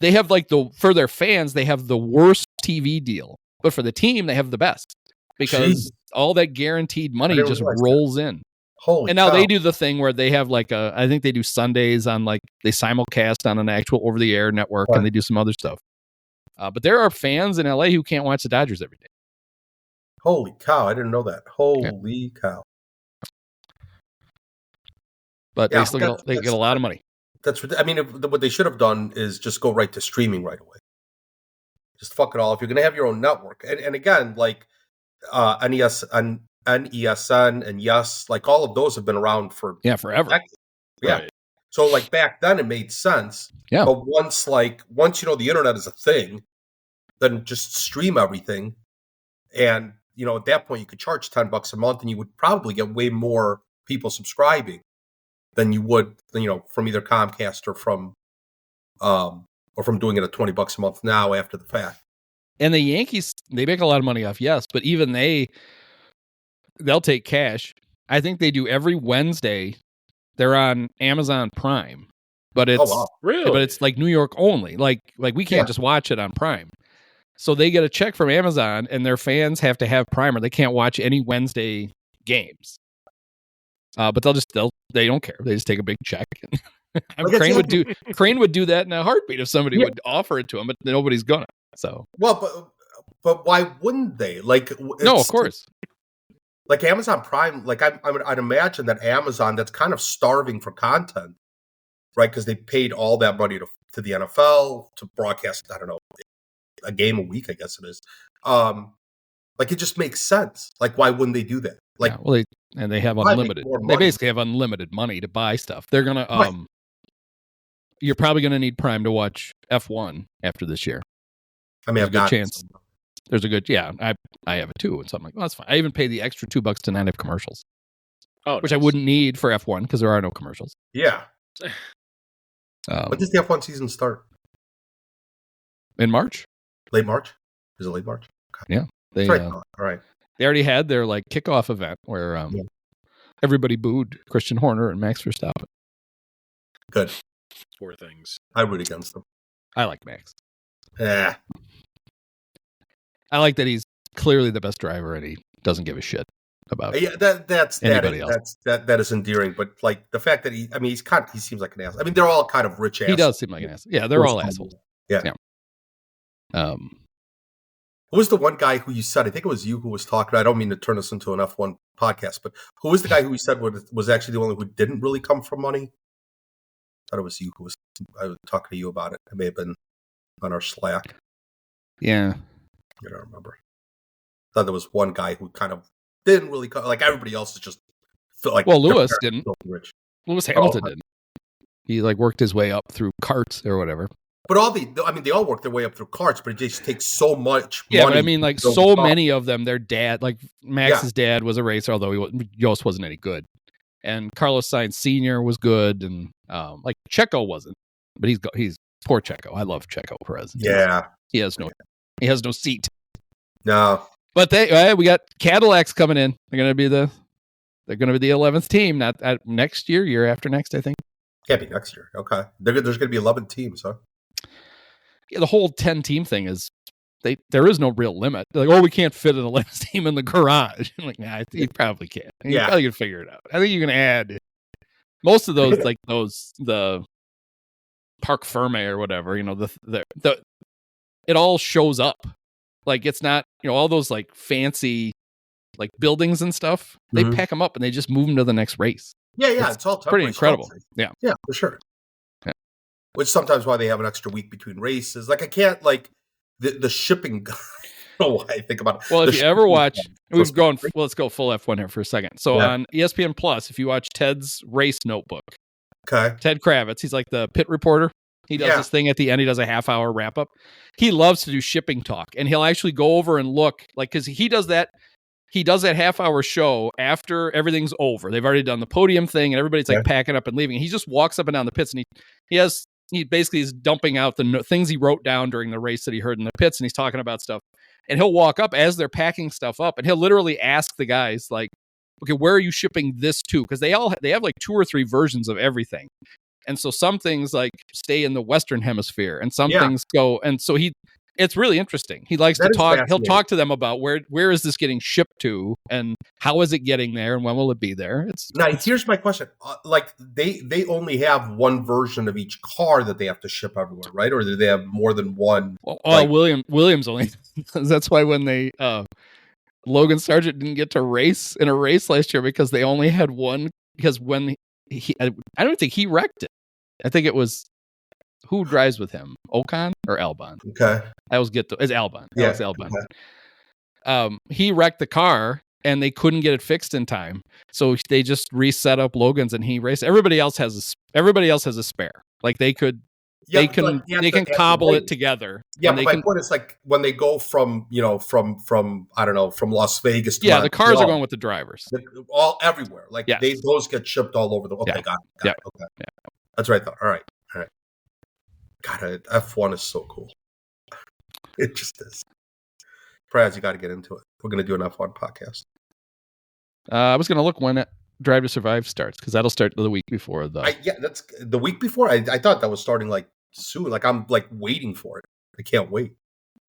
have for their fans, they have the worst TV deal. But for the team, they have the best because all that guaranteed money just rolls in. Holy and now cow. they do the thing where they have I think they do Sundays on they simulcast on an actual over-the-air network and they do some other stuff. But there are fans in LA who can't watch the Dodgers every day. Holy cow! I didn't know that. Holy cow! But they still get a lot of money. I mean, what they should have done is just go right to streaming right away. Just fuck it all. If you're going to have your own network, and again, like NESN and Yes, like all of those have been around for forever. Decades. Yeah. Right. So like back then it made sense. Yeah. But once the internet is a thing, then just stream everything, and at that point you could charge $10 a month, and you would probably get way more people subscribing than you would, from either Comcast or from doing it at $20 a month now after the fact. And the Yankees, they make a lot of money off, yes, but even they'll take cash. I think they do every Wednesday. They're on Amazon Prime, but it's really, but it's like New York only. Like we can't just watch it on Prime. So they get a check from Amazon, and their fans have to have Prime, or they can't watch any Wednesday games. But they don't care. They just take a big check. Crane would do that in a heartbeat if somebody would offer it to him, but nobody's gonna. So but why wouldn't they? No, of course. Like Amazon Prime, like I'd imagine that Amazon, that's kind of starving for content, right? Because they paid all that money to the NFL to broadcast, I don't know, a game a week, I guess it is. It just makes sense. Like, why wouldn't they do that? Like, they have unlimited. They basically have unlimited money to buy stuff. They're gonna You're probably gonna need Prime to watch F1 after this year. I mean, There's a good chance. There's a good, I have it too. And so I'm like, well, that's fine. I even pay the extra $2 to not have commercials. Oh, which I wouldn't need for F1 because there are no commercials. Yeah. When does the F1 season start? In March. Late March? Is it late March? Okay. Yeah. All right. They already had their kickoff event where everybody booed Christian Horner and Max Verstappen. Good. Poor things. I root against them. I like Max. Yeah. I like that he's clearly the best driver and he doesn't give a shit about that's anybody else. That is endearing, but the fact that he seems like an ass. I mean, they're all kind of rich assholes. He does seem like an ass. Yeah, they're all assholes. Yeah. Who was the one guy who you said? I think it was you who was talking. I don't mean to turn this into an F1 podcast, but who was the guy who you said was actually the only who didn't really come from money? I thought it was you who was. I was talking to you about it. It may have been on our Slack. Yeah. I don't remember. I thought there was one guy who kind of didn't really come. Like everybody else is just Lewis didn't. Rich. Lewis Hamilton didn't. He worked his way up through carts or whatever. But they all work their way up through carts, but it just takes so much money. Yeah, but I mean, so many of them, their dad, Max's dad was a racer, although Yost wasn't any good. And Carlos Sainz Sr. was good, and Checo wasn't. But he's poor Checo. I love Checo Perez. Yeah. He has no seat. No. But we got Cadillacs coming in. They're gonna be the 11th team, not next year after next, I think. Can't be next year. Okay. There's gonna be 11 teams, huh? Yeah, the whole 10-team thing is there is no real limit. They're like, we can't fit an 11th team in the garage. I'm like, nah, you probably can. You probably can figure it out. I think you can add most of those, the Parc Ferme or whatever. It all shows up. It's not, all those fancy buildings and stuff. They pack them up and they just move them to the next race. Yeah, it's all pretty incredible. Yeah, for sure. Which sometimes why they have an extra week between races. I can't the shipping. I don't know why I think about it. Well, if you ever watch, let's go full F1 here for a second. So on ESPN Plus, if you watch Ted's Race Notebook, okay, Ted Kravitz, he's like the pit reporter. He does this thing at the end. He does a half-hour wrap-up. He loves to do shipping talk, and he'll actually go over and look, because he does that. He does that half-hour show after everything's over. They've already done the podium thing, and everybody's packing up and leaving. And he just walks up and down the pits, and he basically is dumping out the things he wrote down during the race that he heard in the pits, and he's talking about stuff. And he'll walk up as they're packing stuff up, and he'll literally ask the guys, okay, where are you shipping this to? Because they have 2 or 3 versions of everything. And so some things stay in the Western hemisphere and some things go. And so it's really interesting. He likes That to is talk. He'll fascinating. talk to them about where is this getting shipped to, and how is it getting there, and when will it be there. Now, here's my question: like they only have one version of each car that they have to ship everywhere, right? Or do they have more than one? Williams only. That's why when they Logan Sargent didn't get to race in a race last year because they only had one. Because when I don't think he wrecked it. I think it was who drives with him, Ocon or Albon. Okay, I always get it's Albon. Yeah, It's Albon. He wrecked the car and they couldn't get it fixed in time, so they just reset up Logan's and he raced. Everybody else has a spare. Like they can cobble it together. Yeah, but my point is like when they go from I don't know, from Las Vegas to the cars are going with the drivers. All everywhere. Like those get shipped all over the. Okay, got it. Okay, that's right. All right. God, F1 is so cool. It just is. Praz, you got to get into it. We're going to do an F1 podcast. I was going to look when Drive to Survive starts because that'll start the week before that's the week before. I thought that was starting like soon. Like I'm like waiting for it. I can't wait.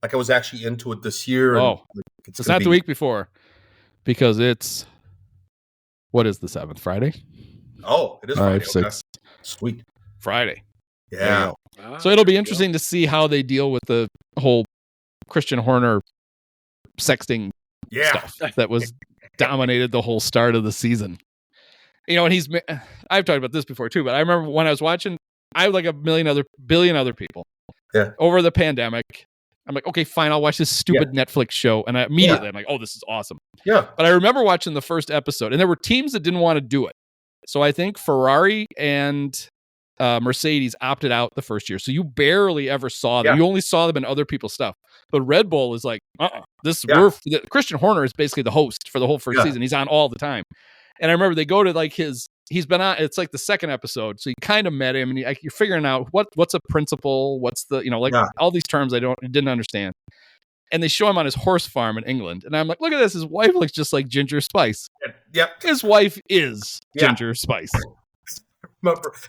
Like I was actually into it this year. And it's not the week before because it's what is the 7th? Friday? Oh, it is Friday. 5, 6. Sweet. Friday. Yeah. So it'll be interesting to see how they deal with the whole Christian Hoerner sexting stuff that was dominated the whole start of the season. And I've talked about this before too, but I remember when I was watching, I have like a billion other people. Yeah. Over the pandemic, I'm like, okay, fine, I'll watch this stupid Netflix show, and I'm like, oh, this is awesome. Yeah. But I remember watching the first episode, and there were teams that didn't want to do it. So I think Ferrari and Mercedes opted out the first year, so you barely ever saw them. You only saw them in other people's stuff. But Red Bull is like, Christian Hoerner is basically the host for the whole first season. He's on all the time. And I remember they go to like he's been on. It's like the second episode, so you kind of met him, and you're figuring out what's a principle, what's the all these terms I didn't understand. And they show him on his horse farm in England, and I'm like, look at this. His wife looks just like Ginger Spice. Yep. His wife is Ginger Spice.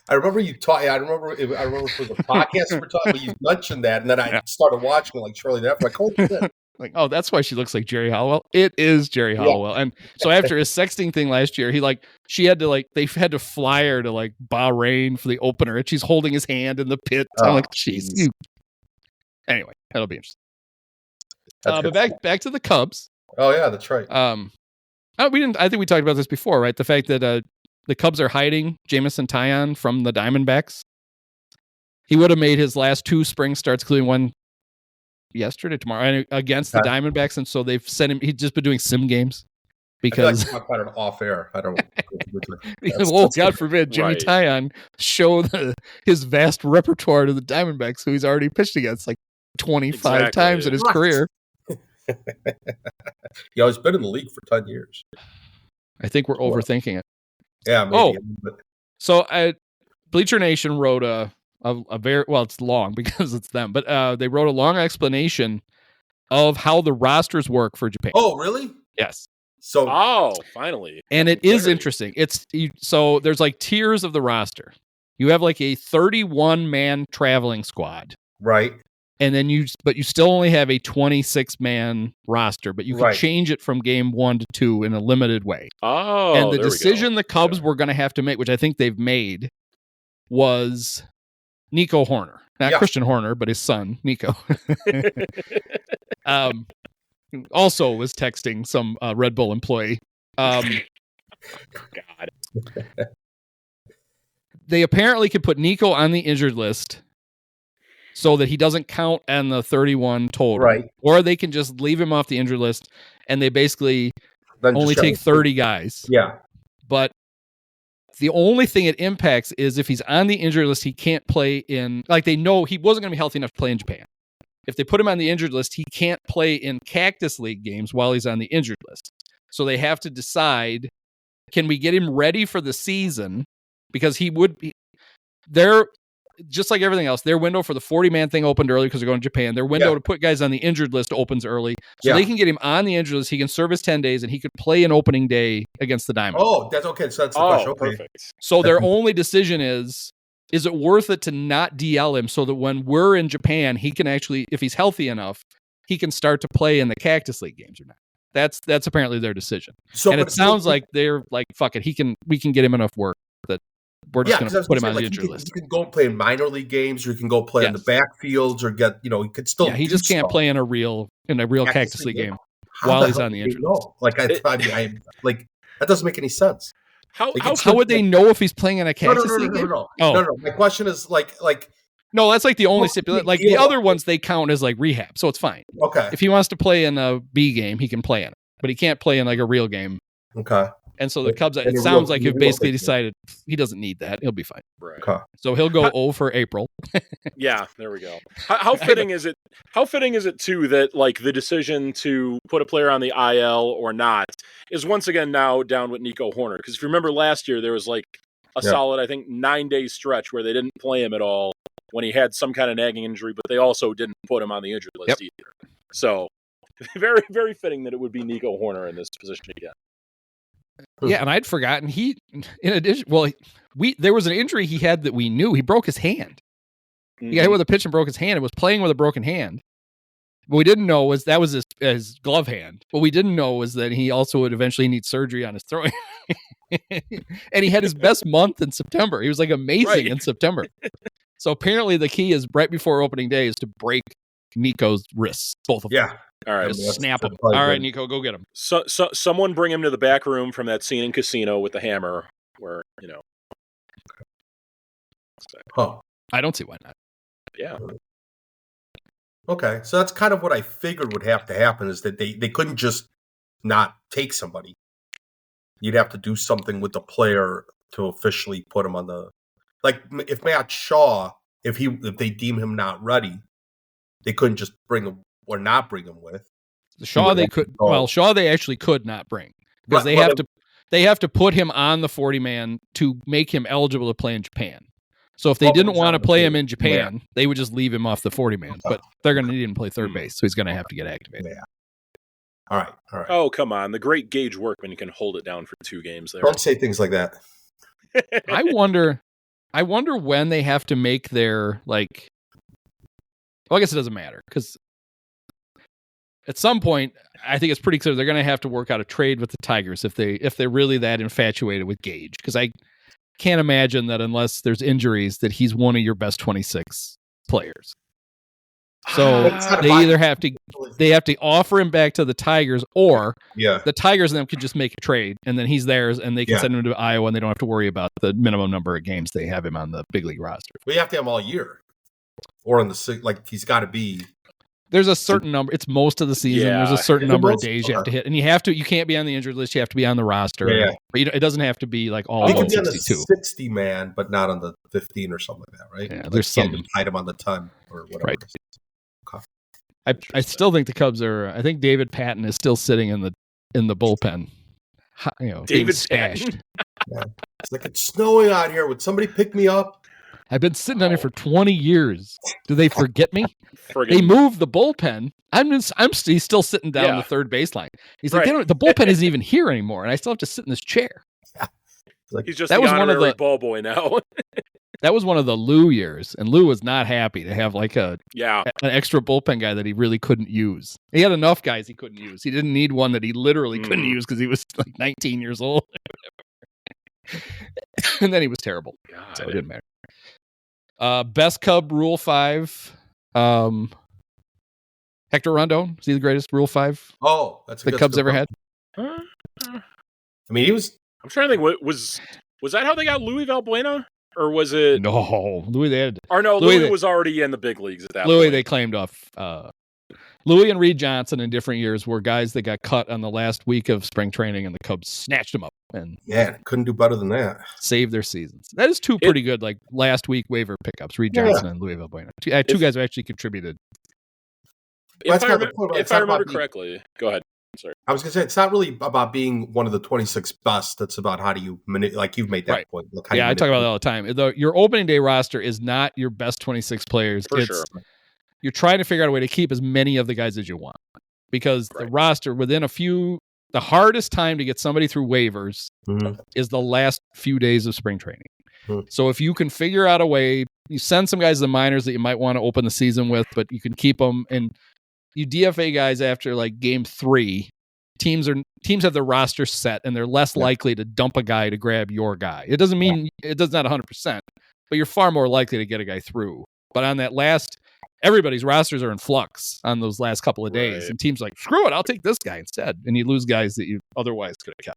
I remember you talking. I remember for the podcast we're talking. But you mentioned that, and then I started watching like shortly thereafter. Like, holy shit. Like, oh, that's why she looks like Jerry Halliwell. It is Jerry Halliwell. And so after his sexting thing last year, they had to fly her to like Bahrain for the opener, and she's holding his hand in the pit. I'm like, jeez. Anyway, that'll be interesting. But back to the Cubs. Oh yeah, that's right. I think we talked about this before, right? The fact that the Cubs are hiding Jameson Taillon from the Diamondbacks. He would have made his last 2 spring starts, including one tomorrow against the Diamondbacks, and so they've sent him. He's just been doing sim games because I talk about it off air. I don't. Well, God forbid Jimmy Taillon show his vast repertoire to the Diamondbacks, who he's already pitched against like 25 times in his career. He's been in the league for 10 years. I think we're overthinking it. Yeah. Maybe, so Bleacher Nation wrote a very, well, it's long because it's them, but they wrote a long explanation of how the rosters work for Japan. Oh, really? Yes. So, finally. And it is interesting. So there's like tiers of the roster. You have like a 31-man traveling squad. Right. And then you still only have a 26-man roster, but you can change it from game 1 to 2 in a limited way. Oh, and the decision the Cubs were going to have to make, which I think they've made, was Nico Hoerner, not Christian Hoerner, but his son, Nico. Also was texting some Red Bull employee. God. They apparently could put Nico on the injured list so that he doesn't count on the 31 total. Right. Or they can just leave him off the injured list and they basically only take 30 guys. Yeah. But the only thing it impacts is if he's on the injured list, he can't play in, like they know he wasn't going to be healthy enough to play in Japan. If they put him on the injured list, he can't play in Cactus League games while he's on the injured list. So they have to decide, can we get him ready for the season? Because he would be, they're just like everything else, their window for the 40-man thing opened early because they're going to Japan. Their window to put guys on the injured list opens early. So they can get him on the injured list. He can serve his 10 days and he could play an opening day against the Diamondbacks. Oh, that's okay. So that's the question. Okay. Perfect. So their only decision is, is it worth it to not DL him so that when we're in Japan, he can actually, if he's healthy enough, he can start to play in the Cactus League games or not? That's apparently their decision. So, and it sounds like they're like, fuck it, we can get him enough work that we're just going to put him on the injury list. You can go play in minor league games, or you can go play in the backfields, or get, he could still. Yeah, he just can't play in a real Cactus League game while he's on the injury list. Like I like that doesn't make any sense. How would they know if he's playing in a Cactus League game? No. My question is like. No, that's like the only stipulation. Like the other ones, they count as like rehab, so it's fine. Okay. If he wants to play in a B game, he can play in it, but he can't play in like a real game. Okay. And so the Cubs, it sounds like have basically decided he doesn't need that. He'll be fine. Right. Okay. So he'll go 0 for April. Yeah, there we go. How fitting is it? How fitting is it too that like the decision to put a player on the IL or not is once again now down with Nico Hoerner? Because if you remember last year, there was like a solid, I think, 9-day stretch where they didn't play him at all when he had some kind of nagging injury, but they also didn't put him on the injury list either. So very, very fitting that it would be Nico Hoerner in this position again. Yeah, and I'd forgotten in addition, there was an injury he had that we knew. He broke his hand. He got hit with a pitch and broke his hand. It was playing with a broken hand. What we didn't know was that was his glove hand. What we didn't know was that he also would eventually need surgery on his throwing. And he had his best month in September. He was like amazing in September. So apparently the key is right before opening day is to break Nico's wrists, both of them. Yeah. All right. Just snap him. All right, Nico, go get him. So someone bring him to the back room from that scene in Casino with the hammer where, Huh. I don't see why not. Yeah. Okay. So that's kind of what I figured would have to happen is that they couldn't just not take somebody. You'd have to do something with the player to officially put him on the, like if Matt Shaw, if they deem him not ready, they couldn't just bring him or not bring him with. Shaw they could. Well, Shaw they actually could not bring because they have to put him on the 40-man to make him eligible to play in Japan. So if they didn't want to play him in Japan, they would just leave him off the 40-man. But they're going to need him to play third base, so he's going to have to get activated. Yeah. All right. Oh, come on. The great Gage Workman can hold it down for 2 games there. Don't say things like that. I wonder when they have to make their, like... Well, I guess it doesn't matter, because at some point, I think it's pretty clear they're going to have to work out a trade with the Tigers if they're really that infatuated with Gage, because I can't imagine that unless there's injuries that he's one of your best 26 players. So they either have to offer him back to the Tigers, or the Tigers and them could just make a trade, and then he's theirs, and they can send him to Iowa, and they don't have to worry about the minimum number of games they have him on the big league roster. We have to have him all year, or in the he's got to be. There's a certain number. It's most of the season. There's a certain number of days you have to hit, and you can't be on the injured list. You have to be on the roster. Yeah. But it doesn't have to be like all. He can be on the 62. 60-man, but not on the 15 or something like that, right? Yeah, there's some item on the 10 or whatever. Right. I still think the Cubs are. I think David Patton is still sitting in the bullpen. David stashed. It's like it's snowing out here. Would somebody pick me up? I've been sitting on it for 20 years. Do they forget me? They moved the bullpen. He's still sitting down the third baseline. He's like, the bullpen isn't even here anymore, and I still have to sit in this chair. He's just the honorary ball boy now. That was one of the Lou years, and Lou was not happy to have like an extra bullpen guy that he really couldn't use. He had enough guys he couldn't use. He didn't need one that he literally couldn't use because he was like 19 years old. And then he was terrible. So it didn't matter. Best Cub Rule 5. Hector Rondon. Is he the greatest Rule 5? Oh, that's the Cubs ever had. I mean, he was. I'm trying to think. Was that how they got Louis Valbuena, or was it? No, Louis. They had. Or no, Louis was already in the big leagues at that point. Louis they claimed off. Louis and Reed Johnson in different years were guys that got cut on the last week of spring training, and the Cubs snatched them up and couldn't do better than that. Saved their seasons. That is two pretty good, like last week waiver pickups. Reed Johnson and Louis Valbuena. Two guys who actually contributed. If I remember correctly, go ahead. Sorry. I was going to say, it's not really about being one of the 26 best. It's about how do you like you've made that point. Look, I talk about that all the time. Your opening day roster is not your best 26 players. For sure. You're trying to figure out a way to keep as many of the guys as you want, because the roster within the hardest time to get somebody through waivers is the last few days of spring training. So if you can figure out a way, you send some guys to the minors that you might want to open the season with, but you can keep them, and you DFA guys after like game 3. Teams have their roster set, and they're less likely to dump a guy to grab your guy. It doesn't mean it does not 100%, but you're far more likely to get a guy through. But on that last, everybody's rosters are in flux on those last couple of days, and teams are like, screw it, I'll take this guy instead, and you lose guys that you otherwise could have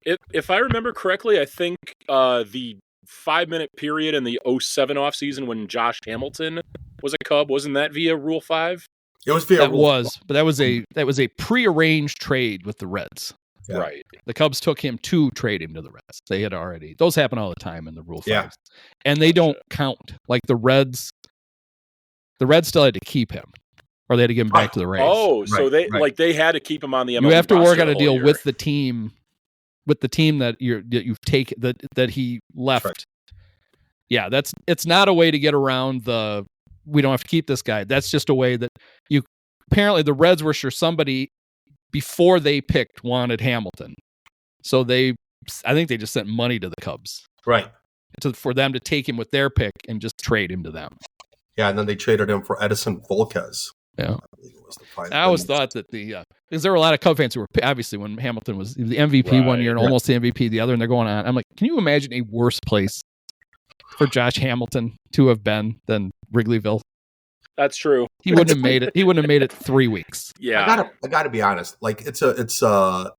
kept. If I remember correctly, I think the 5-minute period in the 07 offseason when Josh Hamilton was a Cub, wasn't that via Rule 5? It was via Rule 5. But that was a prearranged trade with the Reds. Yeah. Right. The Cubs took him to trade him to the Reds. They had already. Those happen all the time in the Rule 5s. Yeah. And they don't count. Like the Reds still had to keep him, or they had to give him back to the Rays. Oh, so they had to keep him on the MLB. You have to work roster out a the deal whole year. with the team that you've taken that he left. Right. Yeah, it's not a way to get around we don't have to keep this guy. That's just a way that apparently the Reds were sure somebody before they picked wanted Hamilton. So I think they just sent money to the Cubs. Right. For them to take him with their pick and just trade him to them. Yeah, and then they traded him for Edison Volquez. Yeah. I always thought that because there were a lot of Cub fans who were obviously when Hamilton was the MVP one year and almost the MVP the other, and they're going on. I'm like, can you imagine a worse place for Josh Hamilton to have been than Wrigleyville? That's true. He wouldn't have made it. He wouldn't have made it 3 weeks. Yeah, I gotta be honest. Like it's a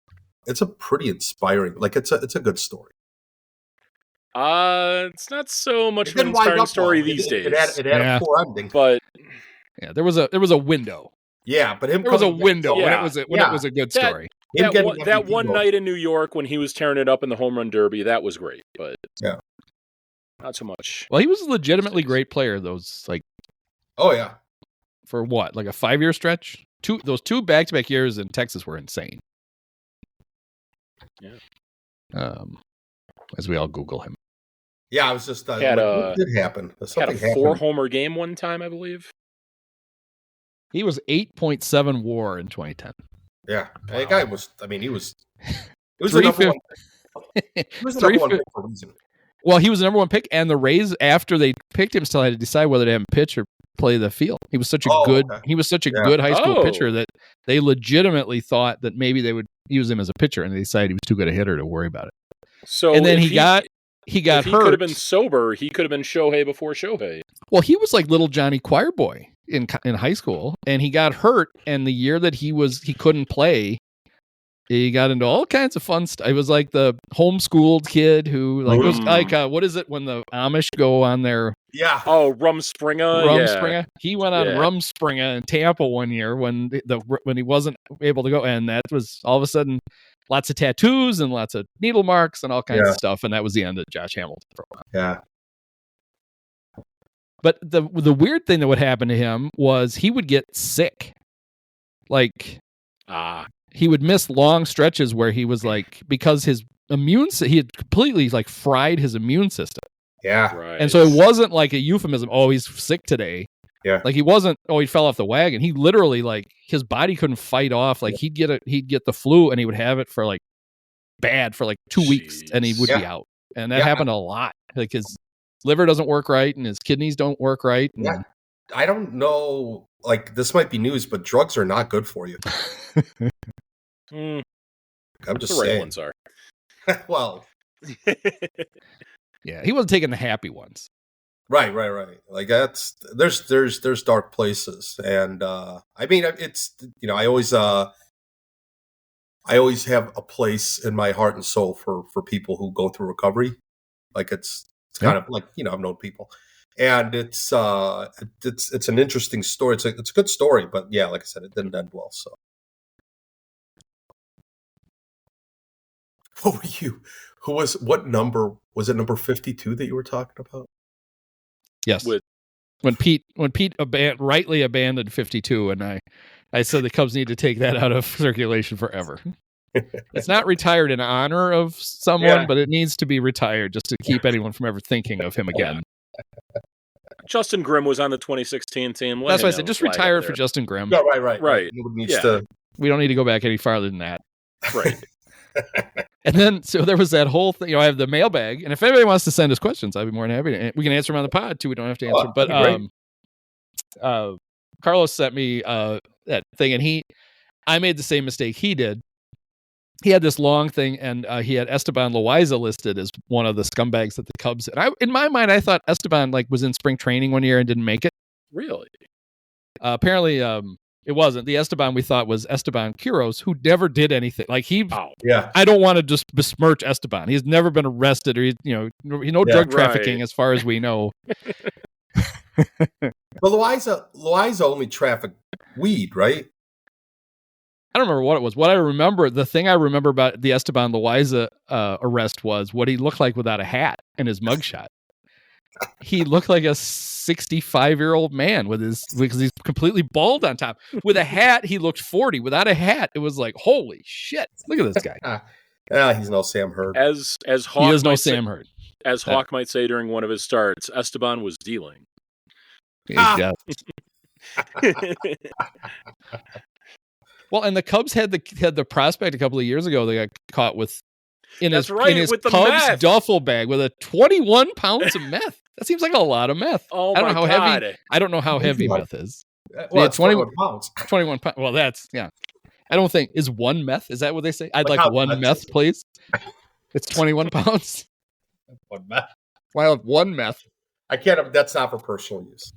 pretty inspiring. Like it's a good story. It's not so much of an inspiring story these days. It had a poor ending, but there was a window. Yeah, but there was a window when yeah. it was a good story. That one night in New York when he was tearing it up in the home run derby, that was great. But not so much. Well, he was a legitimately great player. Those for what, like a 5-year stretch? Those 2 back-to-back years in Texas were insane. Yeah. As we all Google him. Yeah, I was just what did happen? Had a 4-homer game one time, I believe. He was 8.7 WAR in 2010. Yeah, that guy was. I mean, he was the number one. He was the number one pick for a reason. Well, he was the number 1 pick, and the Rays, after they picked him, still had to decide whether to have him pitch or play the field. He was such a good high school pitcher that they legitimately thought that maybe they would use him as a pitcher, and they decided he was too good a hitter to worry about it. So and then he got if hurt. He could have been sober. He could have been Shohei before Shohei. Well, he was like little Johnny Choirboy in high school, and he got hurt. And the year that he couldn't play, he got into all kinds of fun stuff. It was like the homeschooled kid who it was like what is it when the Amish go on their Rumspringa. He went on Rumspringa in Tampa one year when he wasn't able to go, and that was all of a sudden lots of tattoos and lots of needle marks and all kinds of stuff, and that was the end of Josh Hamilton for a while. Yeah. But the weird thing that would happen to him was he would get sick. Like he would miss long stretches where he was like, because he had completely like fried his immune system. Yeah. Right. And so it wasn't like a euphemism, oh, he's sick today. Yeah. Like he wasn't, oh, he fell off the wagon. He literally, like, his body couldn't fight off. Like he'd get the flu and he would have it for like bad for like 2 weeks and he would be out. And that happened a lot. Like his liver doesn't work right and his kidneys don't work right. Yeah. I don't know, like this might be news, but drugs are not good for you. I'm just saying. Ones are. Well. Yeah, he wasn't taking the happy ones. Right. Like there's dark places, and I mean it's I always have a place in my heart and soul for people who go through recovery. Like it's kind of like I've known people, and it's an interesting story. It's a good story, but yeah, like I said, it didn't end well. So what were you? What number was it? Number 52 that you were talking about? Yes. When Pete rightly abandoned 52, and I said the Cubs need to take that out of circulation forever. It's not retired in honor of someone, but it needs to be retired just to keep anyone from ever thinking of him again. Justin Grimm was on the 2016 team. That's why I said just retire it for Justin Grimm. Yeah, right. Nobody needs to. We don't need to go back any farther than that. Right. And then, so there was that whole thing. I have the mailbag, and if anybody wants to send us questions, I'd be more than happy to. We can answer them on the pod too. We don't have to answer. But Carlos sent me that thing, and I made the same mistake he did. He had this long thing, and he had Esteban Loaiza listed as one of the scumbags that the Cubs. And in my mind, I thought Esteban was in spring training one year and didn't make it. Really? Apparently, it wasn't. The Esteban we thought was Esteban Quiroz, who never did anything. I don't want to just besmirch Esteban. He's never been arrested, or no drug trafficking as far as we know. But Loaiza only trafficked weed, right? I don't remember what it was. What I remember, the thing I remember about the Esteban Loaiza arrest was what he looked like without a hat in his mugshot. He looked like a 65-year-old man because he's completely bald on top. With a hat, he looked 40. Without a hat, it was like, holy shit! Look at this guy. He's no Sam Hurd. As Hawk he is no Sam Hurd. As Hawk might say during one of his starts, Esteban was dealing. Yeah. Well, and the Cubs had the prospect a couple of years ago. They got caught in his with the Cubs meth. duffel bag with 21 pounds of meth. That seems like a lot of meth. Oh, I don't my know how God. heavy. I don't know how heavy meth is. Well, it's 21 pounds. 21 pounds. Well, that's yeah. I don't think is one meth. Is that what they say? I'd like one meth, please. It's 21 pounds. One meth. Well, one meth. I can't. That's not for personal use.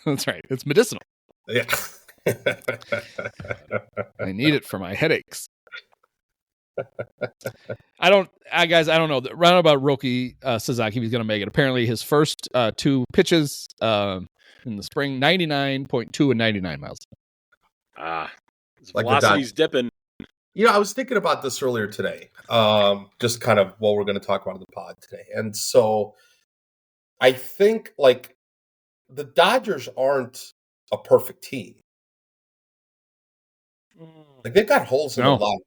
That's right. It's medicinal. Yeah. I need it for my headaches. Guys, I don't know. Roundabout Roki Sasaki, he's going to make it. Apparently, his first two pitches in the spring, 99.2 and 99 miles. His velocity's dipping. I was thinking about this earlier today, just kind of what we're going to talk about in the pod today. And so I think, the Dodgers aren't a perfect team. They've got holes in a lot.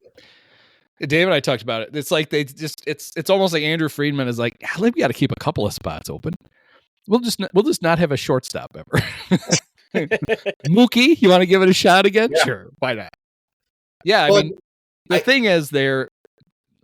Dave and I talked about it. It's like it's almost like Andrew Friedman is like, we got to keep a couple of spots open. We'll just not have a shortstop ever. Mookie, you want to give it a shot again? Yeah. Sure, why not? Yeah, the thing is,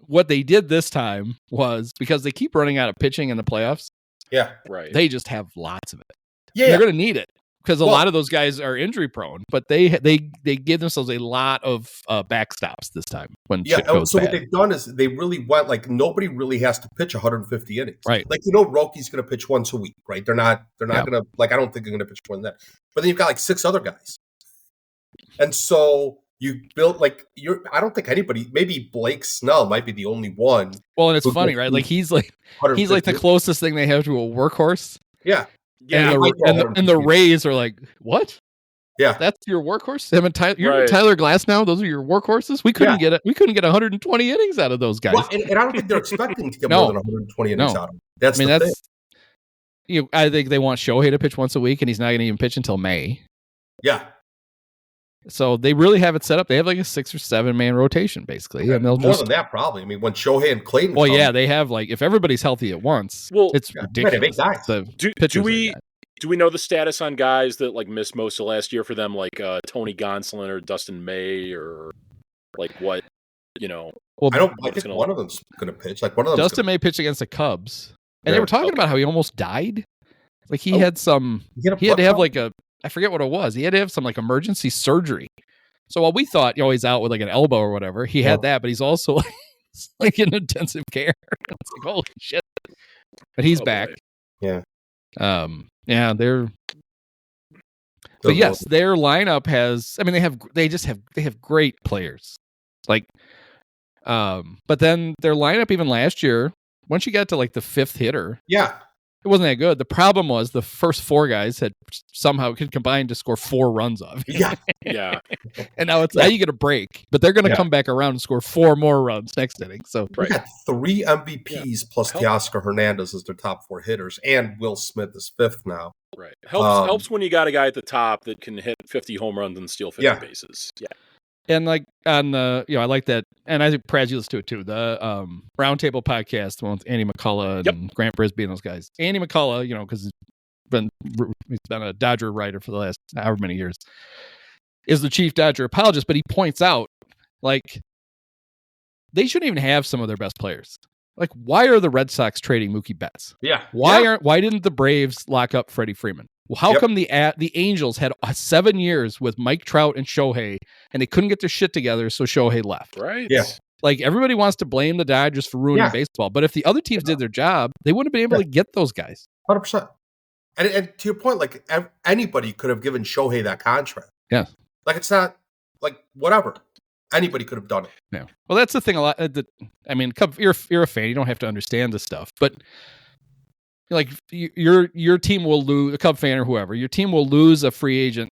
what they did this time was because they keep running out of pitching in the playoffs. Yeah, right. They just have lots of it. Yeah, they're going to need it. Because a lot of those guys are injury prone, but they give themselves a lot of backstops this time when shit goes bad. What they've done is they really went nobody really has to pitch 150 innings, right? Roki's going to pitch once a week, right? They're not going to I don't think they're going to pitch more than that. But then you've got 6 other guys, and so you built I don't think anybody. Maybe Blake Snell might be the only one. Well, and it's funny, right? He's like the closest thing they have to a workhorse. Yeah. Yeah, and the Rays are like, what? Yeah, that's your workhorse. You're Tyler Glass now. Those are your workhorses. We couldn't get it. We couldn't get 120 innings out of those guys. Well, and I don't think they're expecting to get more than 120 innings out of them. That's thing. I think they want Shohei to pitch once a week, and he's not going to even pitch until May. Yeah. So they really have it set up. They have a 6 or 7 man rotation, basically, and they'll more than that probably. When Shohei and Clayton. Well, they have if everybody's healthy at once. Well, it's ridiculous. Do we know the status on guys that missed most of last year for them, Tony Gonsolin or Dustin May or what? Well, I think one of them's going to pitch. One of them. Dustin May pitched against the Cubs, and they were talking about how he almost died. He had some. He had to have I forget what it was. He had to have some emergency surgery. So while we thought he's out with an elbow or whatever, he had that, but he's also in intensive care. It's holy shit. But he's back. Boy. Yeah. Yeah, but yes, their lineup has. They have great players. But then their lineup even last year, once you got to the 5th hitter, it wasn't that good. The problem was the first 4 guys had somehow could combine to score 4 runs off. Yeah. And now now you get a break, but they're going to come back around and score 4 more runs next inning. So we got 3 MVPs plus Teoscar Hernandez as their top 4 hitters, and Will Smith is 5th now. Right. Helps when you got a guy at the top that can hit 50 home runs and steal 50 bases. Yeah. And on the, I like that. And I think Praz, you listen to it too. The Roundtable podcast, the one with Andy McCullough and Grant Brisbee and those guys. Andy McCullough, because he's been a Dodger writer for the last however many years, is the chief Dodger apologist. But he points out, they shouldn't even have some of their best players. Like, why are the Red Sox trading Mookie Betts? Yeah. Why didn't the Braves lock up Freddie Freeman? Well, how Yep. come the Angels had 7 years with Mike Trout and Shohei, and they couldn't get their shit together, so Shohei left? Right. Yeah. Like, everybody wants to blame the Dodgers for ruining baseball, but if the other teams did their job, they wouldn't have been able to get those guys. 100%. And to your point, like anybody could have given Shohei that contract. Yeah. Like it's not like whatever. Anybody could have done it. Yeah. Well, that's the thing. A lot. I mean, you're a fan. You don't have to understand this stuff, but like your team will lose, a Cub fan or whoever. Your team will lose a free agent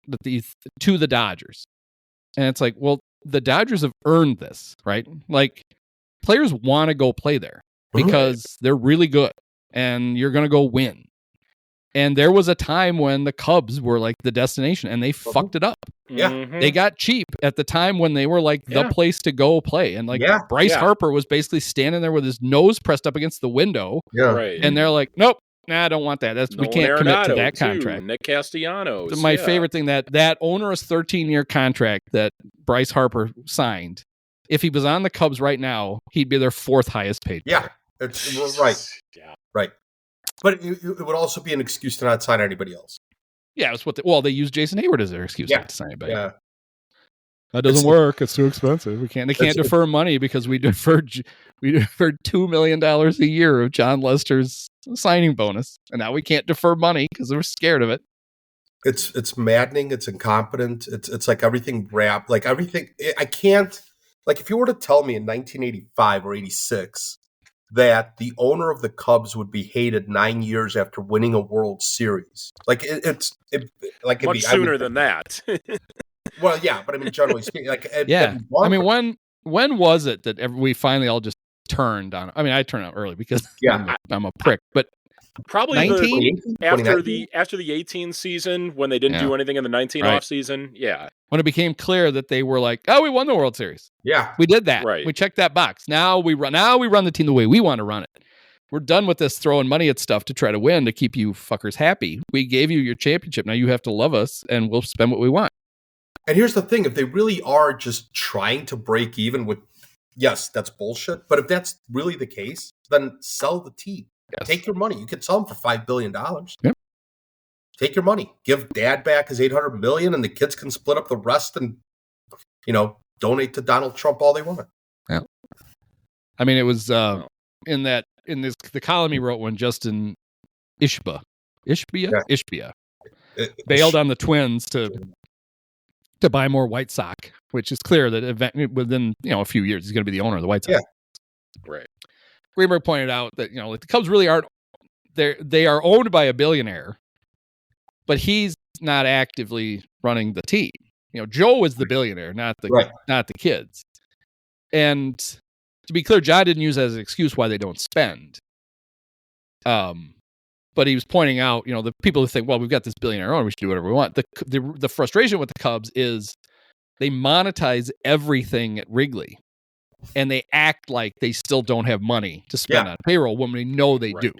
to the Dodgers, and it's like, well, the Dodgers have earned this, right? Like, players want to go play there because they're really good, and you're going to go win. And there was a time when the Cubs were like the destination, and they fucked it up. Yeah. Mhm. They got cheap at the time when they were like the place to go play. And like Bryce Harper was basically standing there with his nose pressed up against the window. Yeah. Right. And they're like, nope, I don't want that. We can't commit to Arenado, that too. contract. Nick Castellanos. So my favorite thing, that onerous 13-year contract that Bryce Harper signed, if he was on the Cubs right now, he'd be their 4th highest paid player. Yeah. It's right. Yeah. Right. But it would also be an excuse to not sign anybody else. Yeah, it's what they use Jason Hayward as their excuse not to sign anybody. Yeah. That doesn't work. It's too expensive. They can't defer money because we deferred $2 million a year of John Lester's signing bonus, and now we can't defer money because we're scared of it. It's maddening. It's incompetent. It's like everything wrapped. Like everything. I can't. Like if you were to tell me in 1985 or 86 that the owner of the Cubs would be hated 9 years after winning a World Series, like it's much sooner than that. Well, yeah, but I mean, generally speaking, like I mean, when was it that we finally all just turned on? I mean, I turned out early because I'm a prick, but probably 19? after the 18 season when they didn't do anything in the 19 off season. Yeah, when it became clear that they were like, oh, we won the World Series. Yeah, we did that. Right. We checked that box. Now we run the team the way we want to run it. We're done with this throwing money at stuff to try to win to keep you fuckers happy. We gave you your championship. Now you have to love us, and we'll spend what we want. And here's the thing: if they really are just trying to break even with, yes, that's bullshit. But if that's really the case, then sell the team. Yes. Take your money. You could sell them for $5 billion. Yep. Take your money. Give Dad back his $800 million, and the kids can split up the rest and, donate to Donald Trump all they want. Yeah. I mean, it was the column he wrote when Justin Ishbia bailed on the Twins to buy more White Sox, which is clear that within a few years he's going to be the owner of the White Sox. Yeah. Right. Greenberg pointed out that like the Cubs really aren't. They are owned by a billionaire, but he's not actively running the team. Joe is the billionaire, not the kids. And to be clear, John didn't use that as an excuse why they don't spend. But he was pointing out, the people who think, well, we've got this billionaire owner, we should do whatever we want. The frustration with the Cubs is they monetize everything at Wrigley, and they act like they still don't have money to spend on payroll when we know they do.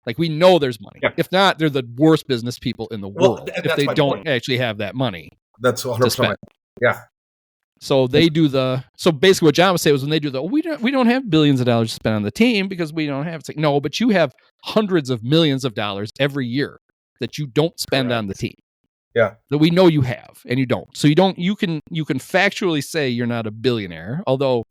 Like, we know there's money. Yeah. If not, they're the worst business people in the world if they don't actually have that money. That's 100%. Yeah. So they do so basically what John was saying was when they do we don't have billions of dollars to spend on the team because we don't have, it's like, no, but you have hundreds of millions of dollars every year that you don't spend on the team. Yeah. That we know you have and you don't. So you can factually say you're not a billionaire, although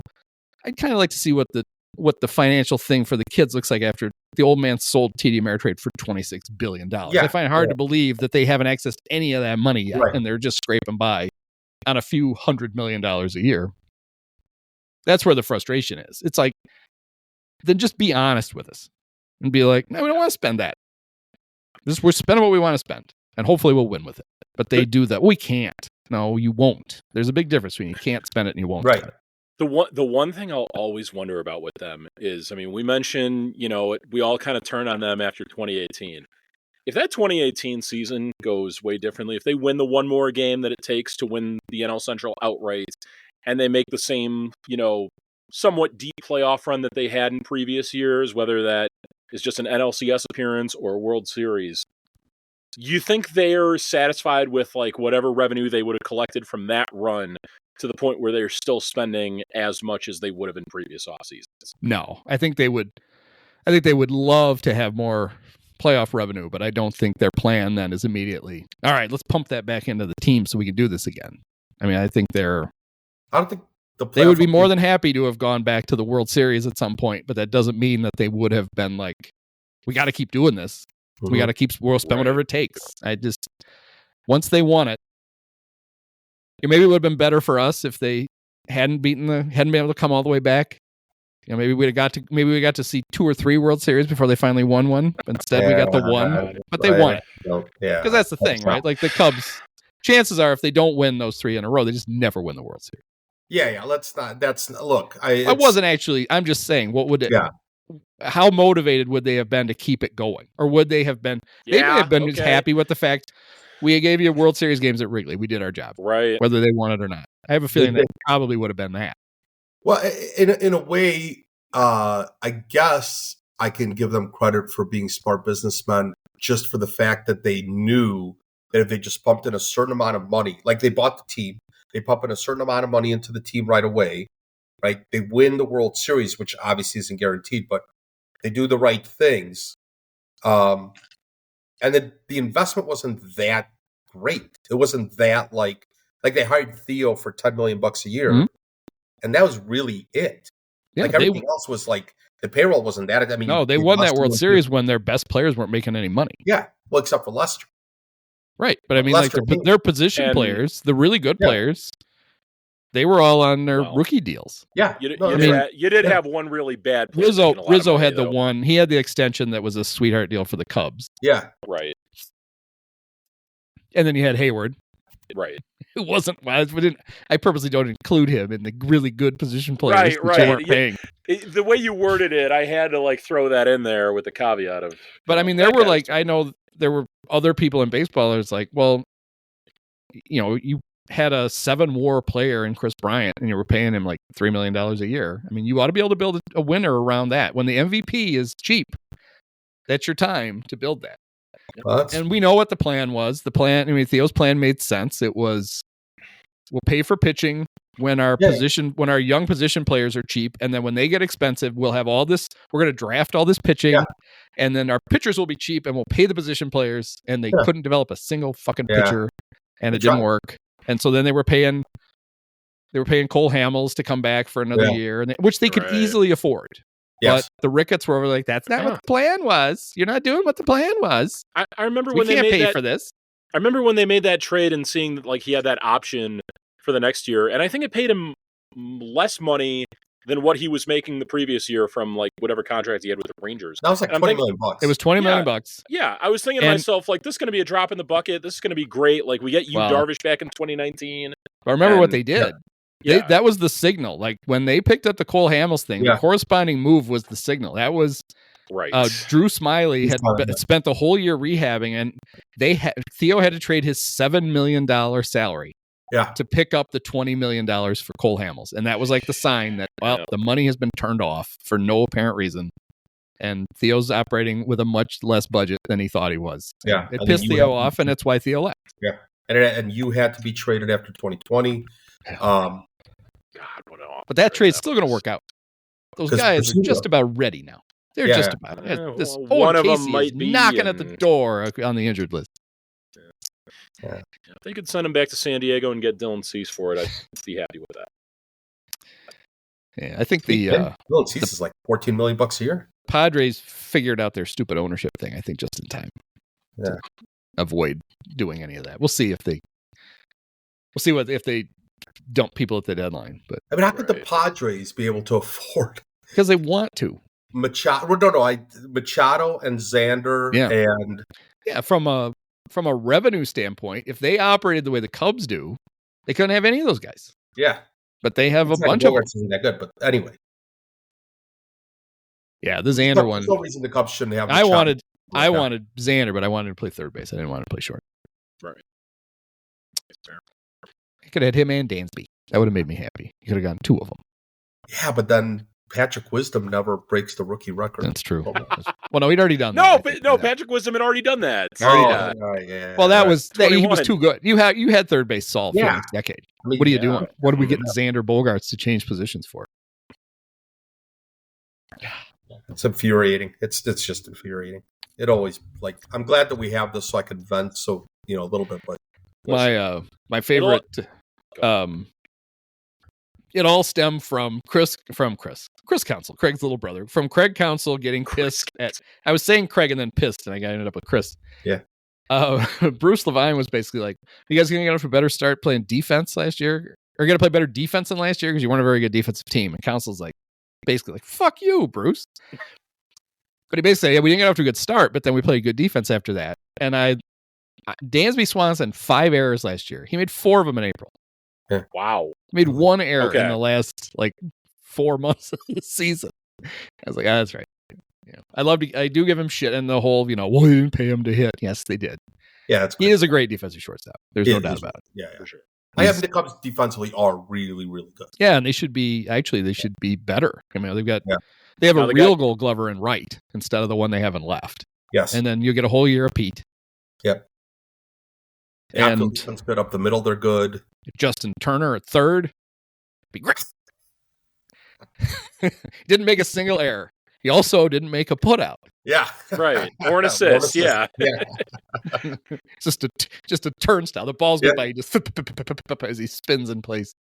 I'd kind of like to see what the financial thing for the kids looks like after the old man sold TD Ameritrade for $26 billion. Yeah. I find it hard to believe that they haven't accessed any of that money yet, and they're just scraping by on a few $100 million a year. That's where the frustration is. It's like, then just be honest with us and be like, no, we don't want to spend that. We're spending what we want to spend, and hopefully we'll win with it. But they do that. We can't. No, you won't. There's a big difference between you can't spend it and you won't spend it. The one thing I'll always wonder about with them is, I mean, we mentioned, we all kind of turn on them after 2018. If that 2018 season goes way differently, if they win the one more game that it takes to win the NL Central outright, and they make the same, somewhat deep playoff run that they had in previous years, whether that is just an NLCS appearance or a World Series, you think they're satisfied with like whatever revenue they would have collected from that run to the point where they're still spending as much as they would have in previous off seasons. No, I think they would love to have more playoff revenue, but I don't think their plan then is immediately, all right, let's pump that back into the team so we can do this again. I mean, I think I don't think they would be more than happy to have gone back to the World Series at some point, but that doesn't mean that they would have been like, we got to keep doing this. Mhm. We got to we'll spend whatever it takes. Once they won it, maybe it would have been better for us if they hadn't been able to come all the way back. Maybe we got to see 2 or 3 World Series before they finally won one. Instead, we got the one, but they won it. Yeah, because that's the thing, right? Like the Cubs, chances are if they don't win those 3 in a row, they just never win the World Series. Yeah. Look, I wasn't actually. I'm just saying, what would it? Yeah. How motivated would they have been to keep it going, or would they have been? They may have been happy with the fact we gave you World Series games at Wrigley. We did our job, right? Whether they won it or not. I have a feeling that probably would have been that. Well, in a way, I guess I can give them credit for being smart businessmen, just for the fact that they knew that if they just pumped in a certain amount of money, like they bought the team, they pump in a certain amount of money into the team right away, right? They win the World Series, which obviously isn't guaranteed, but they do the right things. And then the investment wasn't that great. It wasn't that like they hired Theo for $10 million a year, Mhm. and that was really it. Yeah, like everything else was like the payroll wasn't that. I mean, no, they won that World Series when their best players weren't making any money. Yeah, well, except for Lester. Right, but I mean, like their position players, the really good players, they were all on their rookie deals. Yeah, you did have one really bad player. Rizzo had the one. He had the extension that was a sweetheart deal for the Cubs. Yeah, right. And then you had Hayward. Right. It wasn't. I purposely don't include him in the really good position players that you weren't paying. The way you worded it, I had to throw that in there with the caveat of. But I mean, there were I know there were other people in baseball that's like, well, you had a 7-WAR player in Chris Bryant, and you were paying him like $3 million a year. I mean, you ought to be able to build a winner around that. When the MVP is cheap, that's your time to build that. And we know what the plan was. Theo's plan made sense. It was, we'll pay for pitching when our young position players are cheap, and then when they get expensive, we'll have all this. We're going to draft all this pitching, and then our pitchers will be cheap, and we'll pay the position players. And they couldn't develop a single fucking pitcher, and it didn't work. And so then they were paying Cole Hamels to come back for another year, which they could easily afford. Yes. But the Ricketts were like, that's not what the plan was. You're not doing what the plan was. I remember when they made for this. I remember when they made that trade and seeing that he had that option for the next year, and I think it paid him less money than what he was making the previous year from whatever contract he had with the Rangers. That was like $20 million. It was $20 million. Yeah, I was thinking to myself, this is going to be a drop in the bucket. This is going to be great. We get Darvish back in 2019. I remember what they did. Yeah. That was the signal. When they picked up the Cole Hamels thing, the corresponding move was the signal. That was right. Drew Smiley had spent the whole year rehabbing, and Theo had to trade his $7 million salary to pick up the $20 million for Cole Hamels. And that was the sign that, the money has been turned off for no apparent reason. And Theo's operating with a much less budget than he thought he was. Yeah. It pissed Theo off, and that's why Theo left. Yeah. And you had to be traded after 2020. God, what an but that trade's still going to work out. Those guys are just about ready now. They're just about it. This one of them might be knocking at the door on the injured list. Yeah. If they could send him back to San Diego and get Dylan Cease for it, I'd be happy with that. Yeah, I think Dylan Cease is like $14 million a year. Padres figured out their stupid ownership thing, I think, just in time. Yeah. To avoid doing any of that. We'll see if they dump people at the deadline. But I mean, how could the Padres be able to afford? Because they want to. Machado and Xander and from a revenue standpoint, if they operated the way the Cubs do, they couldn't have any of those guys. Yeah, but they have a bunch of them. Isn't that good? But anyway, yeah, the Xander one. There's no reason the Cubs shouldn't have. I wanted Xander, but I wanted to play third base. I didn't want to play short. Right. I could have had him and Dansby. That would have made me happy. You could have gotten 2 of them. Yeah, but then Patrick Wisdom never breaks the rookie record. That's true. Well, no, he'd already done that. No, Patrick Wisdom had already done that. Yeah. Well, he was too good. You had third base solved for the next decade. mean, What are you Yeah. doing? What are we getting Xander Bogaerts to change positions for? It's infuriating. It's just infuriating. It always I'm glad that we have this so I can vent a little bit, but My favorite it all stemmed from Chris Council, Craig's little brother, from Craig Council getting pissed at. I was saying Craig and then pissed, and I ended up with Chris. Yeah. Bruce Levine was basically like, "You guys gonna get off a better start playing defense last year, or gonna play better defense than last year because you weren't a very good defensive team?" And Council's like, basically like, "Fuck you, Bruce." But he basically said, "Yeah, we didn't get off to a good start, but then we played good defense after that." And Dansby Swanson 5 errors last year. He made 4 of them in April. Wow. He made 1 error Okay. in the last 4 months of the season. I was like, that's right. Yeah. I do give him shit and the whole, well, they didn't pay him to hit. Yes, they did. Yeah, He is a great defensive shortstop. There's no doubt is. about it. Yeah, For sure. I have the Cubs defensively are really, really good. Yeah, and they should be better. I mean, they have Now a they real got- Gold Glover in right instead of the one they have in left. Yes. And then you get a whole year of Pete. Yep. The outfield And defense good up the middle, they're good. Justin Turner at third. Be great. Didn't make a single error. He also didn't make a putout. Yeah. Right. Or an assist. Yeah. Yeah. It's just a turnstile. The ball's Yeah. going by, he just as he spins in place.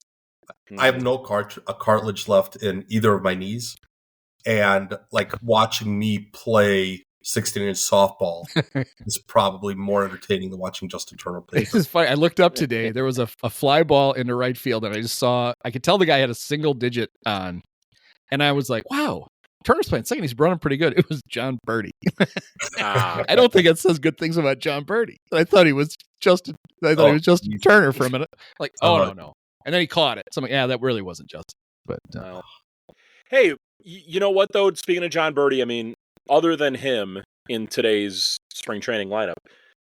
I have no cartilage left in either of my knees. And watching me play 16-inch softball is probably more entertaining than watching Justin Turner play. This is funny. I looked up today. There was a fly ball into right field, and I could tell the guy had a single digit on. And I was like, wow, Turner's playing second. He's running pretty good. It was John Birdie. I don't think it says good things about John Birdie. I thought he was Justin. He was Justin Turner for a minute. Like, no. And then he caught it. So I'm like, yeah, that really wasn't Justin. But Well, hey, you know what, though? Speaking of John Birdie, I mean, other than him in today's spring training lineup,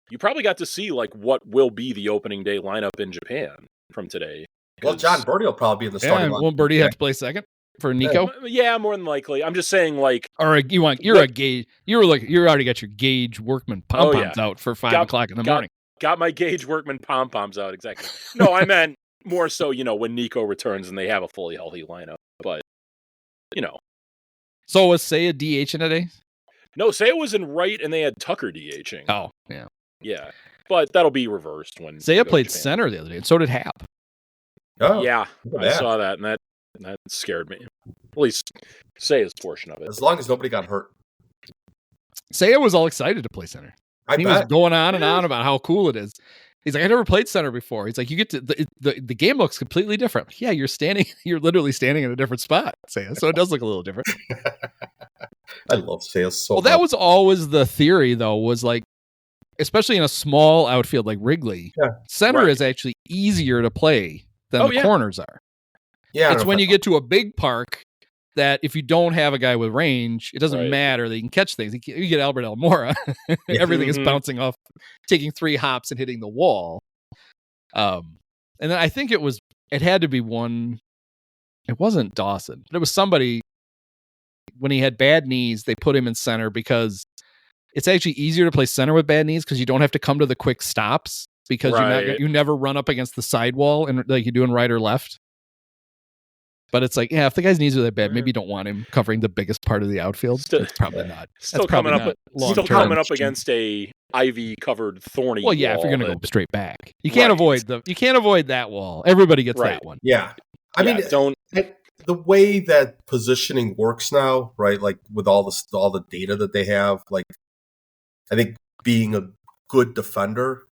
you probably got to see what will be the opening day lineup in Japan from today. Well, John Birdie will probably be in the starting lineup. Won't Birdie have to play second for Nico? Yeah, more than likely. I'm just saying, or you're a gauge. You already got your Gage Workman pom poms out for 5 o'clock in the morning. Got my Gage Workman pom poms out, exactly. No, I meant more so, when Nico returns and they have a fully healthy lineup. But, So was Say a DH in today? No, Seiya was in right and they had Tucker DHing. Oh, yeah. Yeah. But that'll be reversed when Seiya played center the other day, and so did Hap. Oh, yeah, I saw that, and that scared me. At least Seiya's portion of it. as long as nobody got hurt. Seiya was all excited to play center. He was bet. going on and on about how cool it is. He's like, I never played center before. He's like, you get to the game looks completely different. Yeah, you're literally standing in a different spot, Seiya. So it does look a little different. I love Seiya so much. That was always the theory, though, was especially in a small outfield like Wrigley, center is actually easier to play than the corners are. Yeah, it's when you get to a big park that if you don't have a guy with range, it doesn't matter that you can catch things. You get Albert Almora, everything is bouncing off, taking 3 hops and hitting the wall. And then I think it had to be one. It wasn't Dawson, but it was somebody. When he had bad knees, they put him in center because it's actually easier to play center with bad knees because you don't have to come to the quick stops because you never run up against the sidewall and like you do in right or left. But it's if the guy's knees are that bad, maybe you don't want him covering the biggest part of the outfield. It's probably not. Still coming up against a ivy covered thorny. Well, yeah, if you're going to go straight back, you can't avoid that wall. Everybody gets that one. Yeah, I mean, don't. The way that positioning works now, right? Like with all the data that they have, I think being a good defender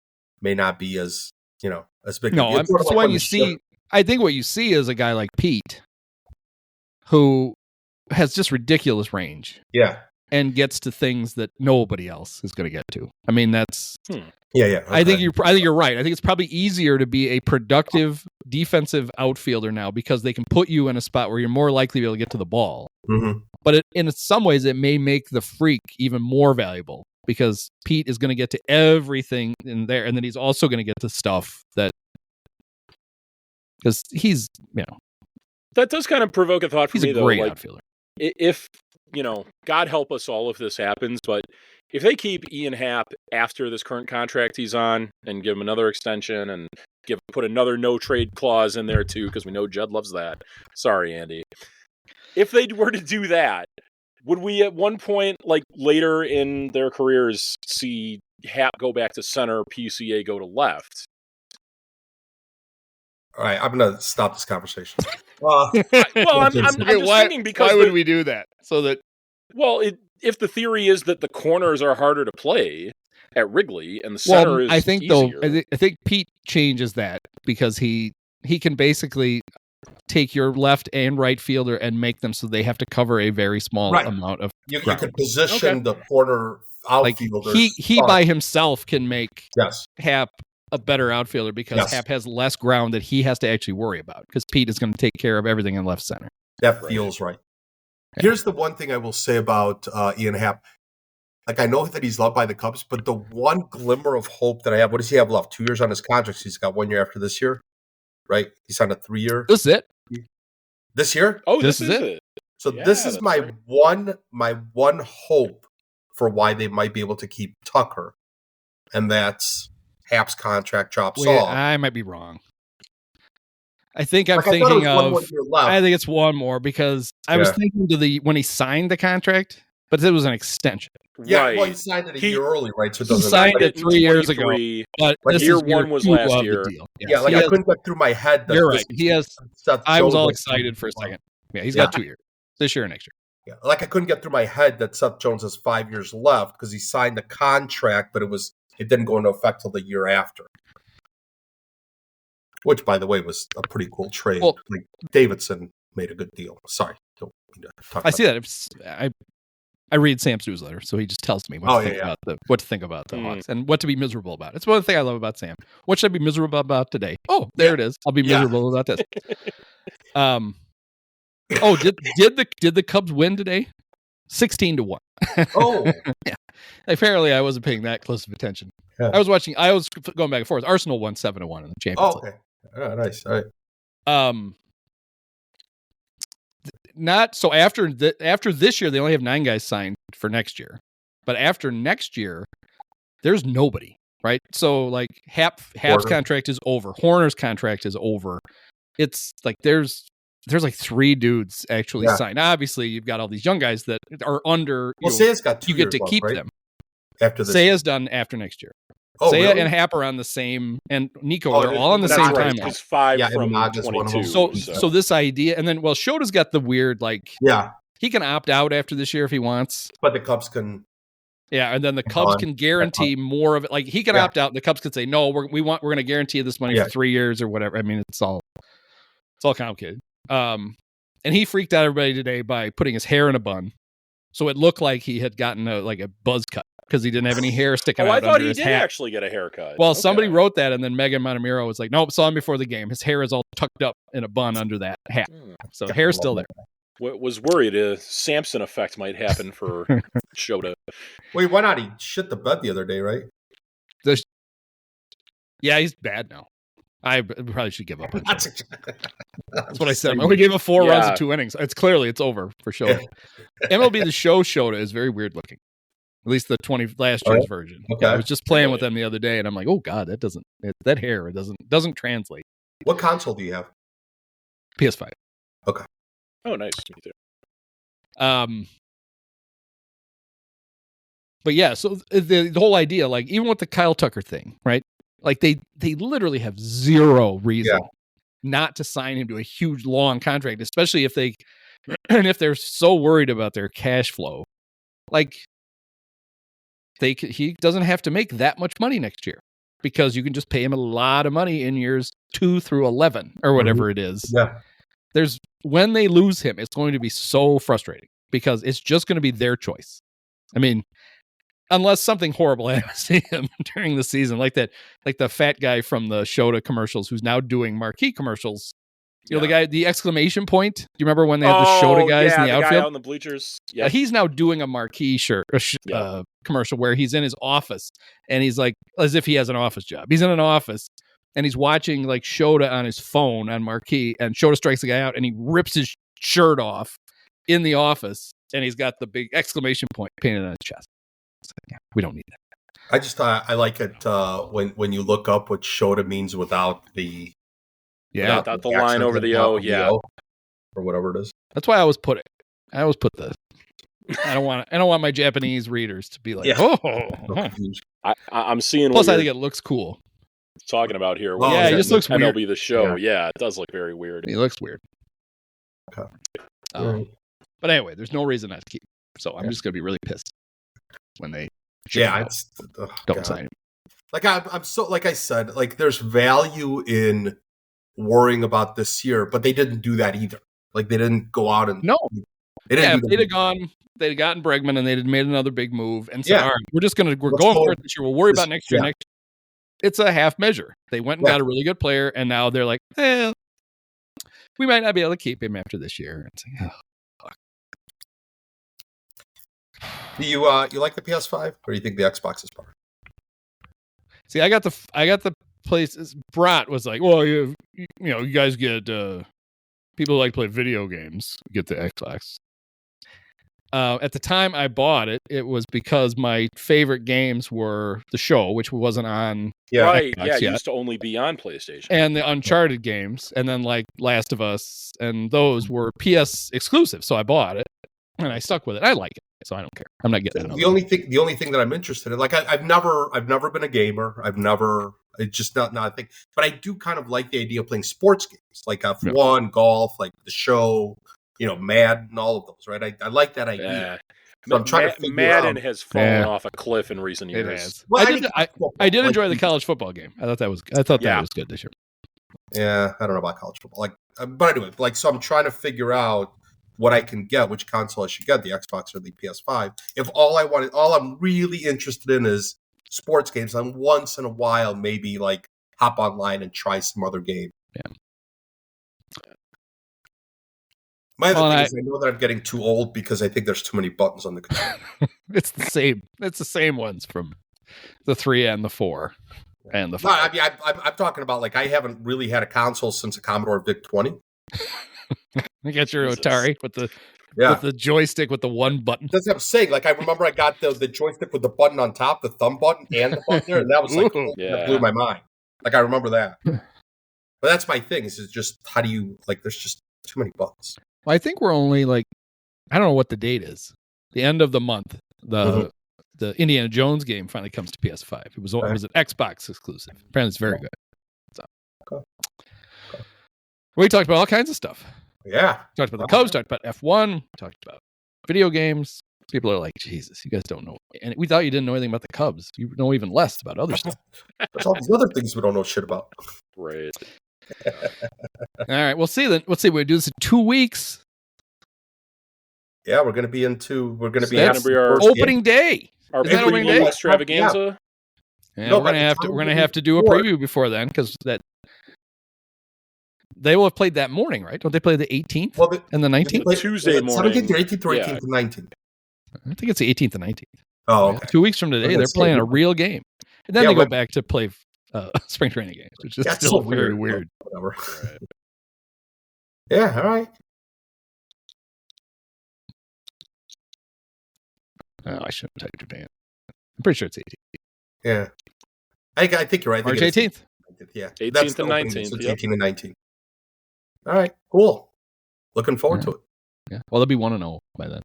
may not be as big. No, that's why you see. I think what you see is a guy like Pete, who has just ridiculous range. Yeah, and gets to things that nobody else is going to get to. I mean, that's. Yeah. Okay. I think you're right. I think it's probably easier to be a productive defensive outfielder now because they can put you in a spot where you're more likely to be able to get to the ball. Mm-hmm. But in some ways, it may make the freak even more valuable because Pete is going to get to everything in there, and then he's also going to get to stuff that because he's that does kind of provoke a thought for me though. He's a great outfielder. If God help us all if this happens, but if they keep Ian Happ after this current contract he's on and give him another extension and put another no trade clause in there too, because we know Judd loves that. Sorry, Andy. If they were to do that, would we at one point, like later in their careers, see Hap go back to center, PCA go to left? All right, I'm going to stop this conversation. I'm just thinking because why would we do that? So that if the theory is that the corners are harder to play at Wrigley and the center is I think easier. though, I think Pete changes that because he can basically take your left and right fielder and make them so they have to cover a very small amount of you ground. could position the corner outfielders. Like he by himself can make yes. Hap a better outfielder because Hap has less ground that he has to actually worry about because Pete is going to take care of everything in left center. That feels right. Yeah. Here's the one thing I will say about Ian Happ. Like, I know that he's loved by the Cubs, but the one glimmer of hope that I have, what does he have left? 2 years on his contract. He's got 1 year after this year, right? He signed a 3-year. This is it. This year? Oh, this is it. So this is my one hope for why they might be able to keep Tucker, and that's Happ's contract drops off. I might be wrong. I think I'm thinking of. I think it's one more because I was thinking when he signed the contract, but it was an extension. Yeah, right. Well, he signed it a year early, right? So he signed it 3 years ago. But year one was last year. Yeah, I couldn't get through my head. You're right. He has. I was all excited for a second. Yeah, he's got 2 years. This year and next year. Yeah, like I couldn't get through my head that Seth Jones has 5 years left because he signed the contract, but it didn't go into effect till the year after. Which, by the way, was a pretty cool trade. Well, like Davidson made a good deal. Sorry, don't mean to talk. I see that. I read Sam's newsletter, so he just tells me what to think about the Hawks and what to be miserable about. It's one thing I love about Sam. What should I be miserable about today? Oh, there it is. I'll be miserable about this. Did the Cubs win today? 16-1. Oh, yeah. Apparently, I wasn't paying that close of attention. Yeah. I was going back and forth. Arsenal won 7-1 in the championship. Oh, okay. Oh, nice. All right. Not so after this year, they only have 9 guys signed for next year. But after next year, there's nobody, right? So like Hap's contract is over. Hoerner's contract is over. It's like there's like 3 dudes actually signed. Obviously, you've got all these young guys that are under. Well, Seiya's got 2 you get years to keep left, right? them. After this, Seiya's done after next year. Oh, Seiya really? and Hap are on the same, and Nico are all on the same timeline. It's 5 from August, 22. So this idea, and then Shota's got the weird he can opt out after this year if he wants, but the Cubs can. Yeah, and then the Cubs can guarantee more of it. Like he can opt out, and the Cubs could say no. We're going to guarantee this money for 3 years or whatever. I mean, it's all complicated. And he freaked out everybody today by putting his hair in a bun, so it looked like he had gotten a buzz cut because he didn't have any hair sticking out. I thought under he his did hat. actually get a haircut. Well, somebody wrote that, and then Megan Montemiro was like, "Nope, saw him before the game. His hair is all tucked up in a bun under that hat, so the hair's still there." Was worried a Samson effect might happen for Shota. Wait, why not? He shit the bed the other day, right? Yeah, he's bad now. I probably should give up on Shota. That's what I said. I I only gave him 4 runs in 2 innings. It's over for Shota. MLB The Show Shota is very weird looking. At least the last year's version. Okay. I was just playing with them the other day, and I'm like, oh god, that hair doesn't translate. What console do you have? PS5. Okay. Oh, nice. Me too. But yeah, so the whole idea, like even with the Kyle Tucker thing, right? Like they literally have zero reason not to sign him to a huge long contract, especially if they're so worried about their cash flow. Like he doesn't have to make that much money next year because you can just pay him a lot of money in years 2 through 11 or whatever it is. Yeah. When they lose him, it's going to be so frustrating because it's just going to be their choice. I mean, unless something horrible happens to him during the season, like the fat guy from the Shota commercials who's now doing marquee commercials. You know, the guy, the exclamation point. Do you remember when they had the Shota guys in the outfield? Guy on the bleachers. Yeah, he's now doing a marquee commercial where he's in his office and he's like, as if he has an office job. He's in an office and he's watching like Shota on his phone on marquee, and Shota strikes the guy out and he rips his shirt off in the office, and he's got the big exclamation point painted on his chest. It's like, we don't need that. I like it when you look up what Shota means without the without the line over the O, or whatever it is. That's why I always put it. I always put the. I don't want my Japanese readers to be like, I'm seeing. Plus, I think it looks cool. Talking about here, it just looks MLB weird. The Show, it does look very weird. It looks weird. Okay. But anyway, there's no reason not to keep. So I'm just gonna be really pissed when they. Don't sign it. Like I'm so like I said, like there's value in worrying about this year, but they didn't do that either. Like they didn't go out and if they'd have gotten Bregman and they'd have made another big move and said, all right, we're going for it this year. We'll worry about next year. It's a half measure. They went and got a really good player, and now they're like, we might not be able to keep him after this year. It's like, fuck. Do you like the PS5, or do you think the Xbox is better? See, I got the places. Brat was like, well, you guys get people who like to play video games get the Xbox. At the time I bought it, it was because my favorite games were the show, which wasn't on Xbox yet. It used to only be on PlayStation. And the Uncharted games, and then like Last of Us, and those were PS exclusive. So I bought it, and I stuck with it. I like it, so I don't care. I'm not getting it. The only thing that I'm interested in, like I've never been a gamer. It's just not a thing. But I do kind of like the idea of playing sports games, like F1, golf, like the show. Madden and all of those, right? I like that idea. So I'm trying to figure Madden out. has fallen off a cliff in recent years. It has. Well, I did enjoy the college football game. I thought that was good this year. Yeah, I don't know about college football. But anyway, so I'm trying to figure out what I can get, which console I should get, the Xbox or the PS5. If all I'm really interested in is sports games, then once in a while maybe like hop online and try some other game. Yeah. My other thing is I know that I'm getting too old because I think there's too many buttons on the controller. It's the same. It's the same ones from the 3 and the 4 and the 5. No, I mean, I'm talking about like I haven't really had a console since a Commodore VIC-20. You got your Atari with the joystick with the one button. That's what I'm saying. Like I remember I got the joystick with the button on top, the thumb button, and the button there, and that was like that blew my mind. Like I remember that. But that's my thing. Is just how do you like? There's just too many buttons. Well, I think we're only like, I don't know what the date is. The end of the month, the Indiana Jones game finally comes to PS5. It was an Xbox exclusive. Apparently, it's very good. So, we talked about all kinds of stuff. Yeah, talked about the Cubs. Talked about F1. Talked about video games. People are like, Jesus, you guys don't know. And we thought you didn't know anything about the Cubs. You know even less about other stuff. There's all these other things we don't know shit about. Right. All right, we'll see then. Let's see. We do this in 2 weeks. Yeah, we're going to be our opening day. Our opening day extravaganza. Yeah, we're gonna have to do a preview before then because they will have played that morning, right? Don't they play the 18th and the 19th? Tuesday morning. 17th or 18th or 18th and 19th. I think it's the 18th and 19th. Oh, okay. 2 weeks from today, they're playing a real game, and then they go back to play spring training games, which is still very weird. Whatever. Yeah. All right. Oh, I shouldn't type Japan. I'm pretty sure it's 18th. Yeah. I think you're right. March 18th. Yeah. 18th and 19th. So 18 and 19. All right. Cool. Looking forward to it. Yeah. Well, they'll be 1-0 by then.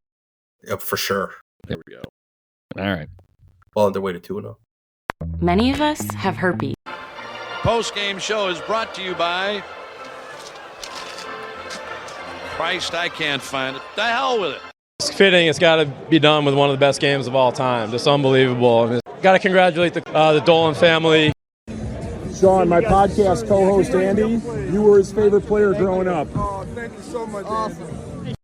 Yeah, for sure. There we go. All right. Well, on their way to 2-0. Many of us have herpes. Post-game show is brought to you by Christ, I can't find it. The hell with it. It's fitting. It's got to be done with one of the best games of all time. Just unbelievable. Got to congratulate the Dolan family. Sean, my podcast co-host Andy, you were his favorite player growing up. Oh, thank you so much, Awesome.